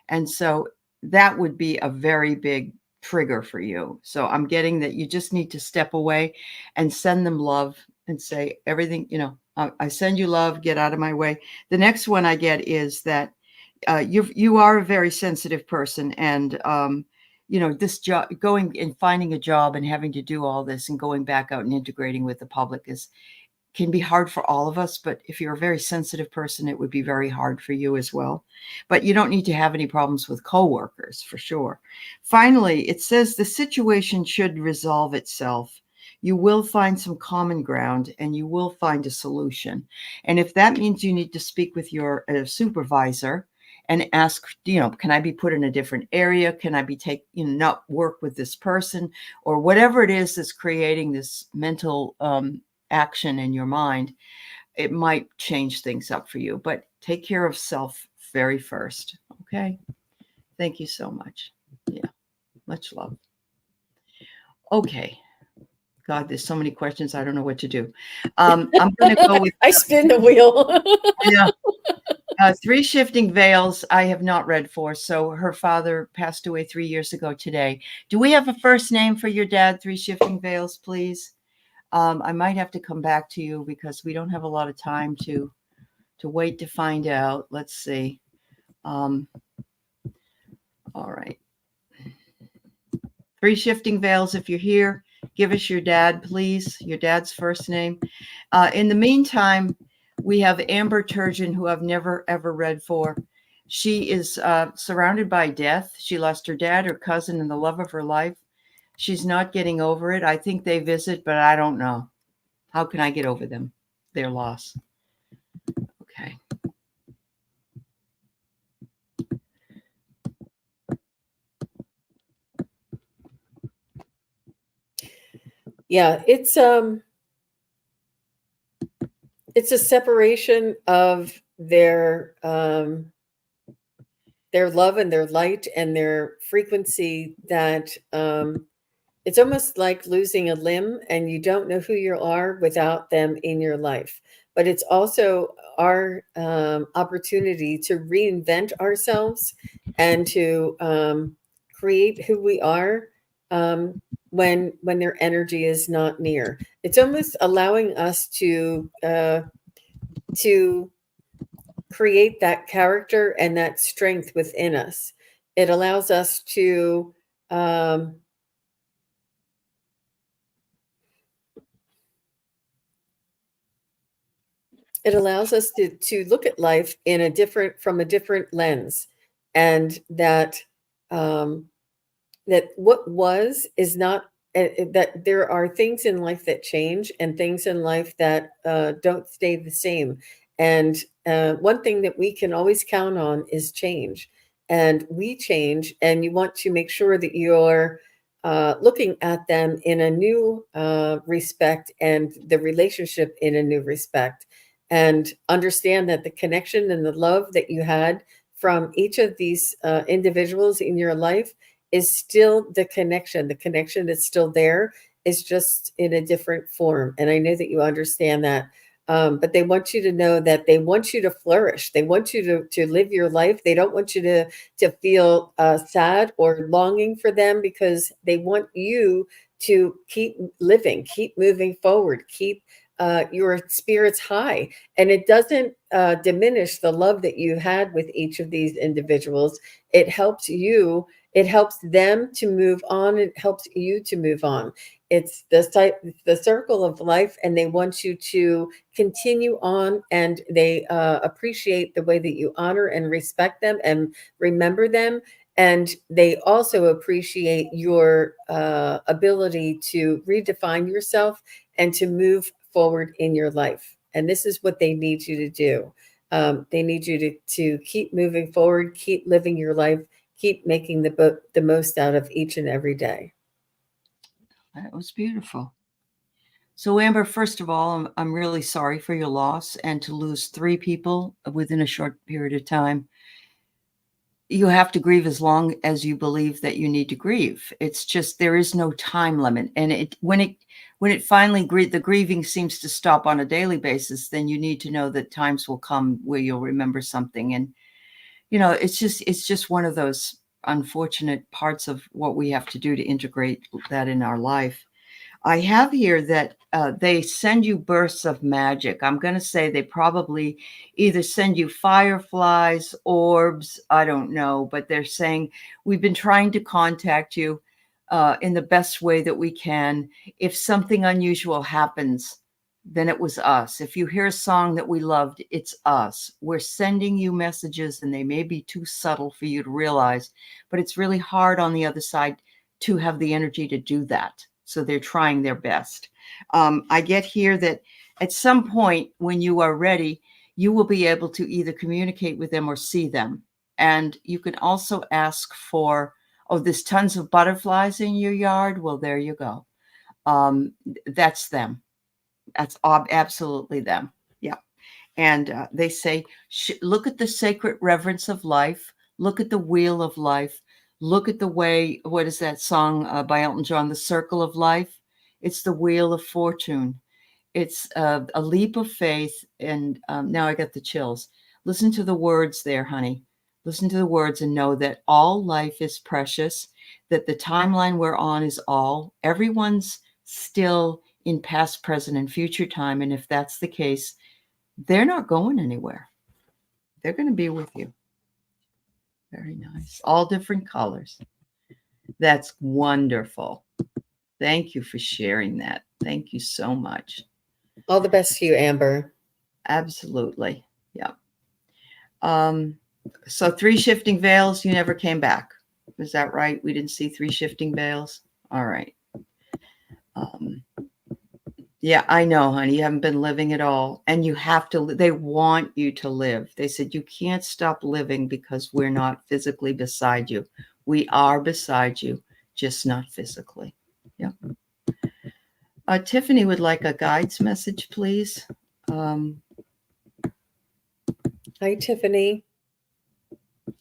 And so that would be a very big trigger for you. So I'm getting that you just need to step away and send them love and say everything, I send you love, get out of my way. The next one I get is that you are a very sensitive person, and this job, going and finding a job and having to do all this and going back out and integrating with the public can be hard for all of us, but if you're a very sensitive person, it would be very hard for you as well. But you don't need to have any problems with coworkers, for sure. Finally, it says the situation should resolve itself. You will find some common ground and you will find a solution. And if that means you need to speak with your supervisor and ask, can I be put in a different area? Can I be not work with this person, or whatever it is that's creating this mental action in your mind, it might change things up for you. But take care of self very first. Okay. Thank you so much. Yeah. Much love. Okay. God, there's so many questions. I don't know what to do. I'm going to go with I spin the wheel. yeah. Three Shifting Veils, I have not read for. So her father passed away 3 years ago today. Do we have a first name for your dad, Three Shifting Veils, please? I might have to come back to you because we don't have a lot of time to wait to find out. Let's see. All right. 3 shifting veils, if you're here, give us your dad, please, your dad's first name. In the meantime, we have Amber Turgeon, who I've never, ever read for. She is surrounded by death. She lost her dad, her cousin, and the love of her life. She's not getting over it. I think they visit, but I don't know. How can I get over them, their loss? Okay. Yeah, it's a separation of their love and their light and their frequency that it's almost like losing a limb and you don't know who you are without them in your life. But it's also our opportunity to reinvent ourselves and to create who we are when their energy is not near. It's almost allowing us to create that character and that strength within us. It allows us to look at life from a different lens, and that that what was is not that there are things in life that change and things in life that don't stay the same. And one thing that we can always count on is change, and we change, and you want to make sure that you're looking at them in a new respect, and the relationship in a new respect, and understand that the connection and the love that you had from each of these individuals in your life is still the connection. The connection that's still there is just in a different form. And I know that you understand that. But they want you to know that they want you to flourish. They want you to live your life. They don't want you to feel sad or longing for them, because they want you to keep living, keep moving forward, keep your spirits high. And it doesn't diminish the love that you had with each of these individuals. It helps you, it helps them to move on. It helps you to move on. It's the circle of life, and they want you to continue on, and they appreciate the way that you honor and respect them and remember them. And they also appreciate your ability to redefine yourself and to move forward in your life. And this is what they need you to do. They need you to keep moving forward, keep living your life, keep making the most out of each and every day. That was beautiful. So, Amber, first of all, I'm really sorry for your loss, and to lose 3 people within a short period of time. You have to grieve as long as you believe that you need to grieve. It's just there is no time limit, and when it finally the grieving seems to stop on a daily basis, then you need to know that times will come where you'll remember something. And it's just one of those unfortunate parts of what we have to do to integrate that in our life. I have here that they send you bursts of magic. I'm going to say they probably either send you fireflies, orbs, I don't know, but they're saying, we've been trying to contact you in the best way that we can. If something unusual happens, then it was us. If you hear a song that we loved, it's us. We're sending you messages, and they may be too subtle for you to realize, but it's really hard on the other side to have the energy to do that. So they're trying their best. I get here that at some point when you are ready, you will be able to either communicate with them or see them. And you can also ask for, oh, there's tons of butterflies in your yard. Well, there you go. That's them. That's absolutely them. Yeah. And they say, look at the sacred reverence of life. Look at the wheel of life. Look at the way, what is that song by Elton John, The Circle of Life? It's the wheel of fortune. It's a leap of faith. And now I got the chills. Listen to the words there, honey. Listen to the words and know that all life is precious, that the timeline we're on is all. Everyone's still in past, present, and future time. And if that's the case, they're not going anywhere. They're going to be with you. Very nice. All different colors. That's wonderful. Thank you for sharing that. Thank you so much. All the best to you, Amber. Absolutely. Yeah. So 3 shifting veils, you never came back. Is that right? We didn't see 3 shifting veils? All right. Yeah, I know, honey. You haven't been living at all. And you have to, they want you to live. They said, you can't stop living because we're not physically beside you. We are beside you, just not physically. Yeah. Tiffany would like a guide's message, please. Hi, Tiffany.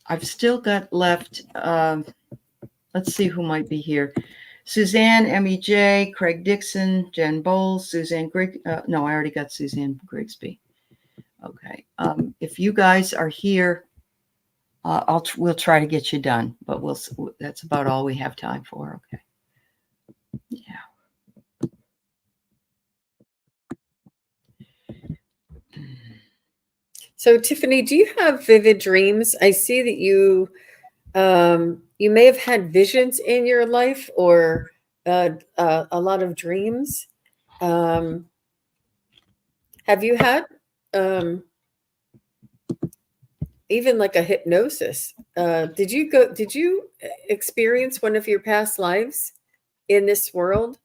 I've still got left, let's see who might be here. Suzanne, MEJ, Craig Dixon, Jen Bowles, Suzanne no, I already got Suzanne Grigsby. Okay. If you guys are here, we'll try to get you done, but that's about all we have time for. Okay. Yeah. So, Tiffany, do you have vivid dreams? I see that you may have had visions in your life, or a lot of dreams. Have you had even like a hypnosis? Did you experience one of your past lives in this world?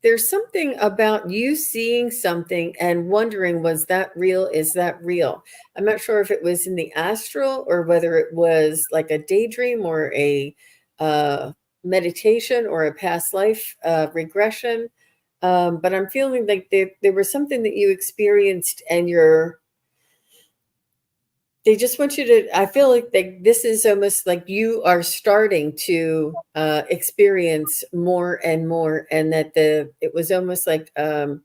There's something about you seeing something and wondering, was that real? Is that real? I'm not sure if it was in the astral or whether it was like a daydream or a meditation or a past life regression. But I'm feeling like there was something that you experienced, and they just want you to, I feel like this is almost like you are starting to experience more and more, and that it was almost like a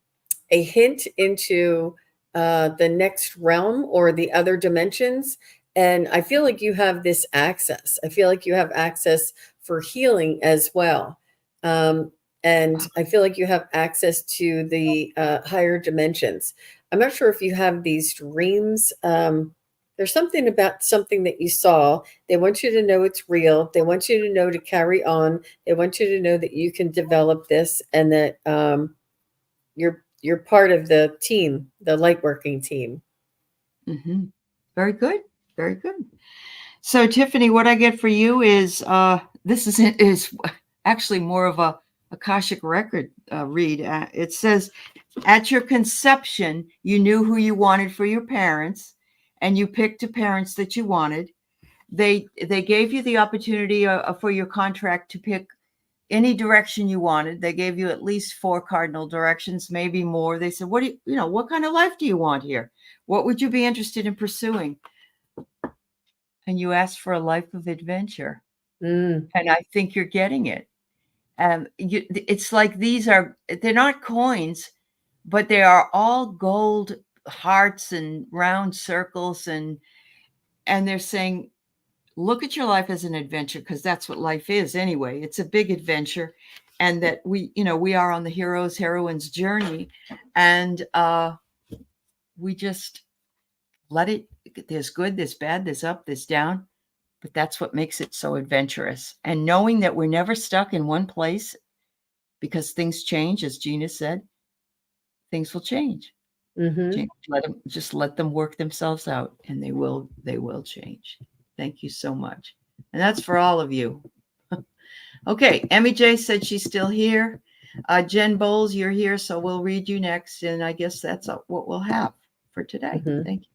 hint into the next realm or the other dimensions. And I feel like you have this access. I feel like you have access for healing as well. And I feel like you have access to the higher dimensions. I'm not sure if you have these dreams. There's something about something that you saw. They want you to know it's real. They want you to know to carry on. They want you to know that you can develop this, and that you're part of the team, the light working team. Mm-hmm. Very good. Very good. So, Tiffany, what I get for you is this is actually more of a Akashic record read. It says, at your conception, you knew who you wanted for your parents, and you picked the parents that you wanted. They gave you the opportunity for your contract to pick any direction you wanted. They gave you at least 4 cardinal directions, maybe more. They said, what do you know, what kind of life do you want here? What would you be interested in pursuing? And you asked for a life of adventure. And I think you're getting it. It's like they're not coins, but they are all gold hearts and round circles. And they're saying, look at your life as an adventure, because that's what life is anyway. It's a big adventure. And that we are on the heroine's journey. And we just let it, there's good, there's bad, there's up, there's down. But that's what makes it so adventurous. And knowing that we're never stuck in one place, because things change, as Gina said, things will change. Mm-hmm. Let them work themselves out, and they will change. Thank you so much. And that's for all of you. Okay, Emmy J said she's still here. Jen Bowles, you're here, so we'll read you next. And I guess that's what we'll have for today. Mm-hmm. Thank you.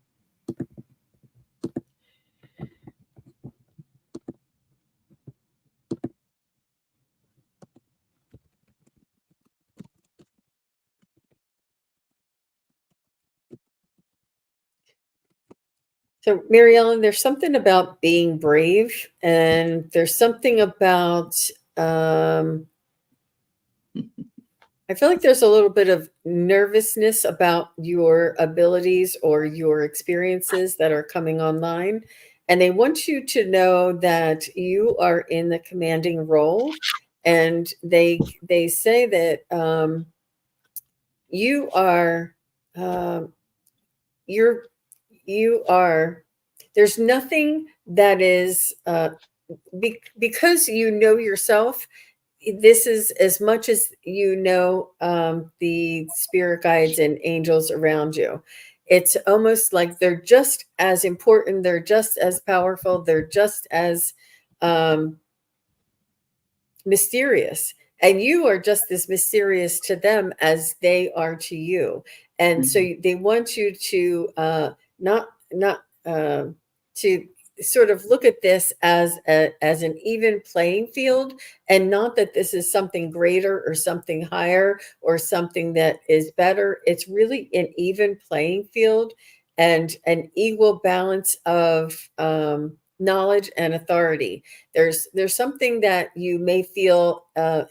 So, Mary Ellen, there's something about being brave, and there's something about, I feel like there's a little bit of nervousness about your abilities or your experiences that are coming online. And they want you to know that you are in the commanding role. And they say that you are, you're, you are, there's nothing that is because you know yourself, this is as much as you know the spirit guides and angels around you. It's almost like they're just as important, they're just as powerful, they're just as um, mysterious. And you are just as mysterious to them as they are to you. And so they want you to not to sort of look at this as as an even playing field, and not that this is something greater or something higher or something that is better. It's really an even playing field and an equal balance of knowledge and authority. There's something that you may feel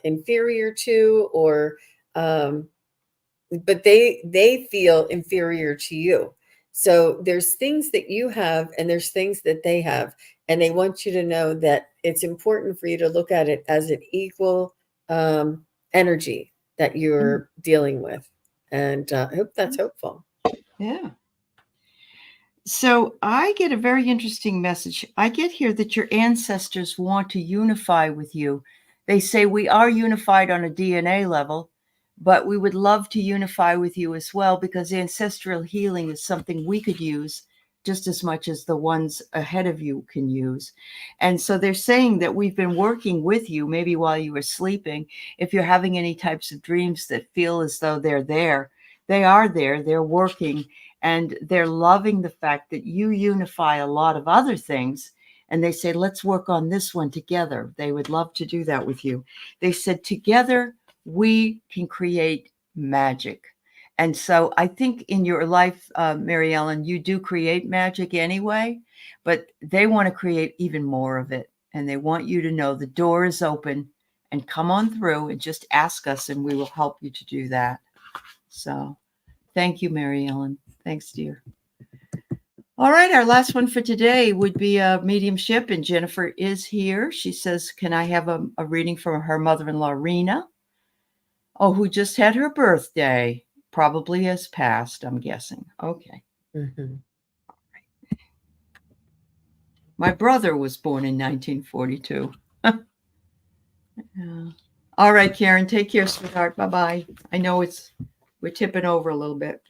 inferior to, or but they feel inferior to you. So there's things that you have and there's things that they have, and they want you to know that it's important for you to look at it as an equal energy that you're dealing with. And I hope that's hopeful. Yeah. So I get a very interesting message. I get here that your ancestors want to unify with you. They say we are unified on a DNA level, but we would love to unify with you as well, because ancestral healing is something we could use just as much as the ones ahead of you can use. And so they're saying that we've been working with you, maybe while you were sleeping. If you're having any types of dreams that feel as though they're there, they are there, they're working. And they're loving the fact that you unify a lot of other things. And they say, let's work on this one together. They would love to do that with you. They said, together, we can create magic. And so I think in your life, Mary Ellen, you do create magic anyway, but they want to create even more of it. And they want you to know the door is open, and come on through and just ask us and we will help you to do that. So thank you, Mary Ellen. Thanks, dear. All right, our last one for today would be a mediumship, and Jennifer is here. She says, can I have a reading from her mother-in-law, Rena? Oh, who just had her birthday. Probably has passed, I'm guessing. Okay. Mm-hmm. My brother was born in 1942. Yeah. All right, Karen, take care, sweetheart. Bye-bye. I know we're tipping over a little bit.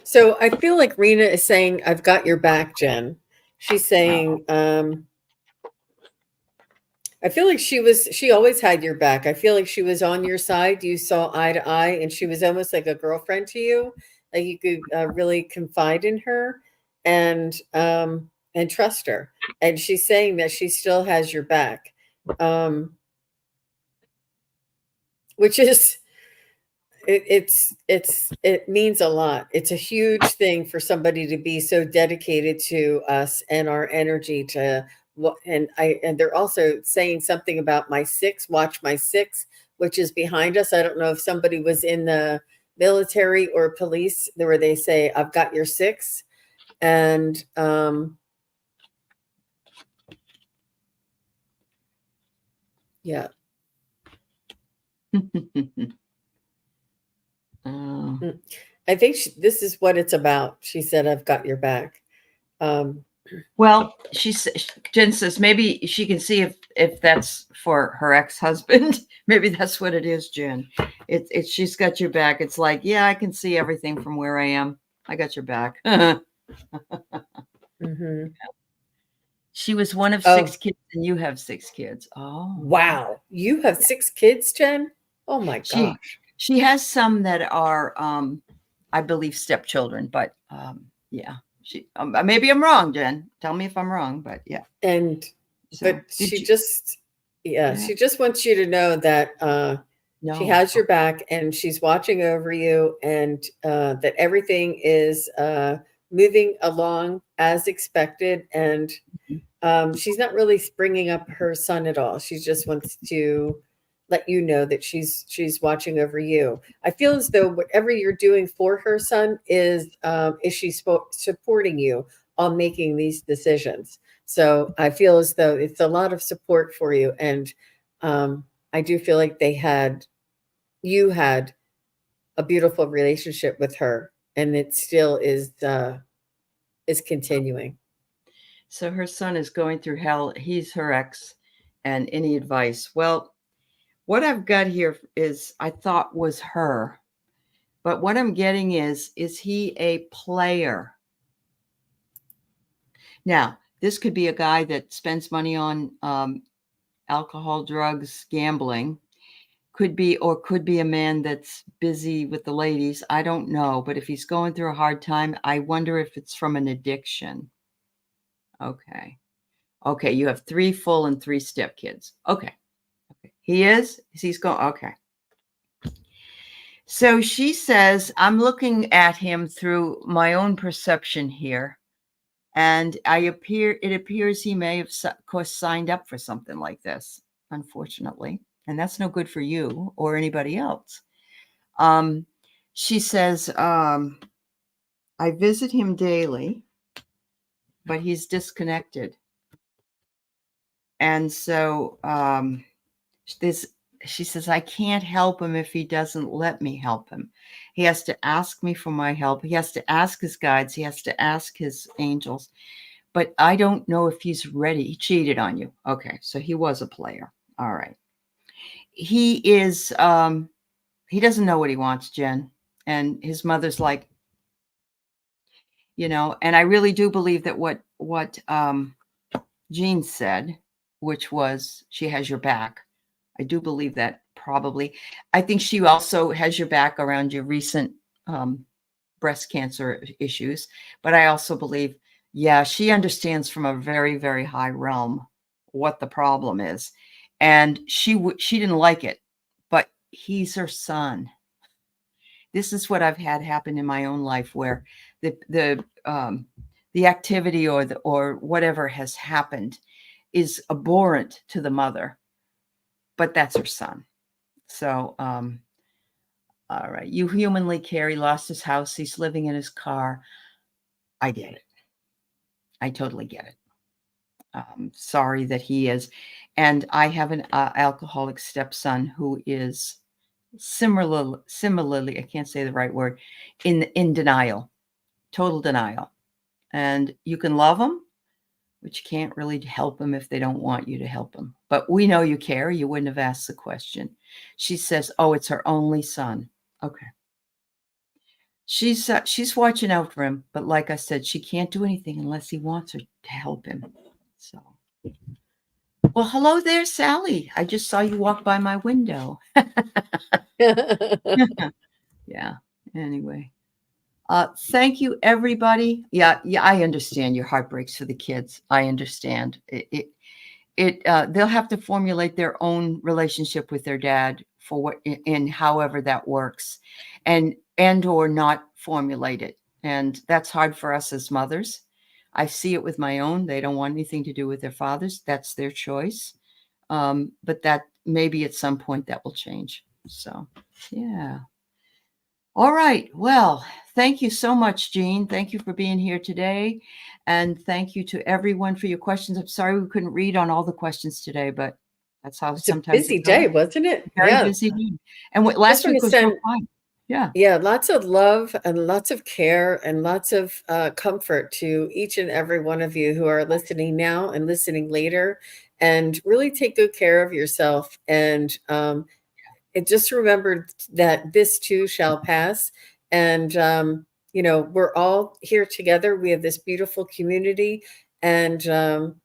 So I feel like Rena is saying, I've got your back, Jen. She's saying, I feel like she always had your back. I feel like she was on your side. You saw eye to eye, and she was almost like a girlfriend to you. Like you could really confide in her and trust her. And she's saying that she still has your back, which is it means a lot. It's a huge thing for somebody to be so dedicated to us and our energy to. And they're also saying something about my six, watch my six, which is behind us. I don't know if somebody was in the military or police where they say, I've got your six. And yeah. I think this is what it's about. She said, I've got your back. Well, Jen says maybe she can see if that's for her ex-husband. Maybe that's what it is, Jen. It's she's got your back. It's like, yeah, I can see everything from where I am. I got your back. Mm-hmm. She was one of six kids, and you have six kids. Oh, wow! You have six kids, Jen? Oh my gosh! She has some that are, I believe, stepchildren, but yeah. She maybe I'm wrong, Jen. Tell me if I'm wrong, but yeah. And but she just she just wants you to know that she has your back and she's watching over you, and that everything is moving along as expected. And she's not really bringing up her son at all. She just wants to let you know that she's watching over you. I feel as though whatever you're doing for her son is she supporting you on making these decisions. So I feel as though it's a lot of support for you. And I do feel like you had a beautiful relationship with her, and it still is continuing. So her son is going through hell. He's her ex. And any advice? Well, what I've got here is I thought was her. But what I'm getting is he a player? Now, this could be a guy that spends money on alcohol, drugs, gambling. Could be a man that's busy with the ladies. I don't know. But if he's going through a hard time, I wonder if it's from an addiction. Okay. Okay. You have 3 full and 3 stepkids. Okay. Okay. He's going. Okay. So she says, I'm looking at him through my own perception here. And it appears he may have, of course, signed up for something like this, unfortunately. And that's no good for you or anybody else. She says, I visit him daily, but he's disconnected. And so she says, I can't help him if he doesn't let me help him. He has to ask me for my help. He has to ask his guides. He has to ask his angels. But I don't know if he's ready. He cheated on you. Okay, so he was a player. All right. He is, he doesn't know what he wants, Jen. And his mother's like, and I really do believe that what Jean said, which was she has your back. I do believe that probably. I think she also has your back around your recent breast cancer issues. But I also believe, yeah, she understands from a very, very high realm what the problem is. And she didn't like it, but he's her son. This is what I've had happen in my own life, where the activity or whatever has happened is abhorrent to the mother, but that's her son. So, all right. You humanly care. He lost his house. He's living in his car. I get it. I totally get it. Sorry that he is. And I have an alcoholic stepson who is similarly, I can't say the right word, in denial, total denial. And you can love them, but you can't really help them if they don't want you to help them. But we know you care. You wouldn't have asked the question. She says, oh, it's her only son. Okay. She's watching out for him. But like I said, she can't do anything unless he wants her to help him. So, well, hello there, Sally. I just saw you walk by my window. Yeah. Anyway. Thank you, everybody. Yeah, I understand your heart breaks for the kids. I understand they'll have to formulate their own relationship with their dad for what, in however that works, and or not formulate it. And that's hard for us as mothers. I see it with my own. They don't want anything to do with their fathers. That's their choice. But that maybe at some point that will change. So, yeah. All right. Well, thank you so much, Jean. Thank you for being here today. And thank you to everyone for your questions. I'm sorry we couldn't read on all the questions today, but that's how sometimes Busy day, wasn't it? Very busy day. And last week was so fun. Yeah. Yeah. Lots of love and lots of care and lots of comfort to each and every one of you who are listening now and listening later. And really take good care of yourself. And just remember that this too shall pass. And, we're all here together. We have this beautiful community, and,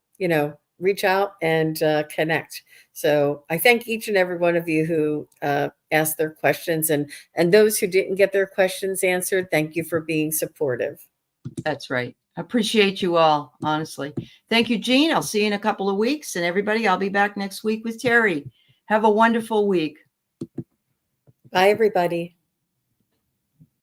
reach out and connect. So I thank each and every one of you who asked their questions, and those who didn't get their questions answered. Thank you for being supportive. That's right. I appreciate you all, honestly. Thank you, Jean. I'll see you in a couple of weeks. And everybody, I'll be back next week with Terry. Have a wonderful week. Bye, everybody.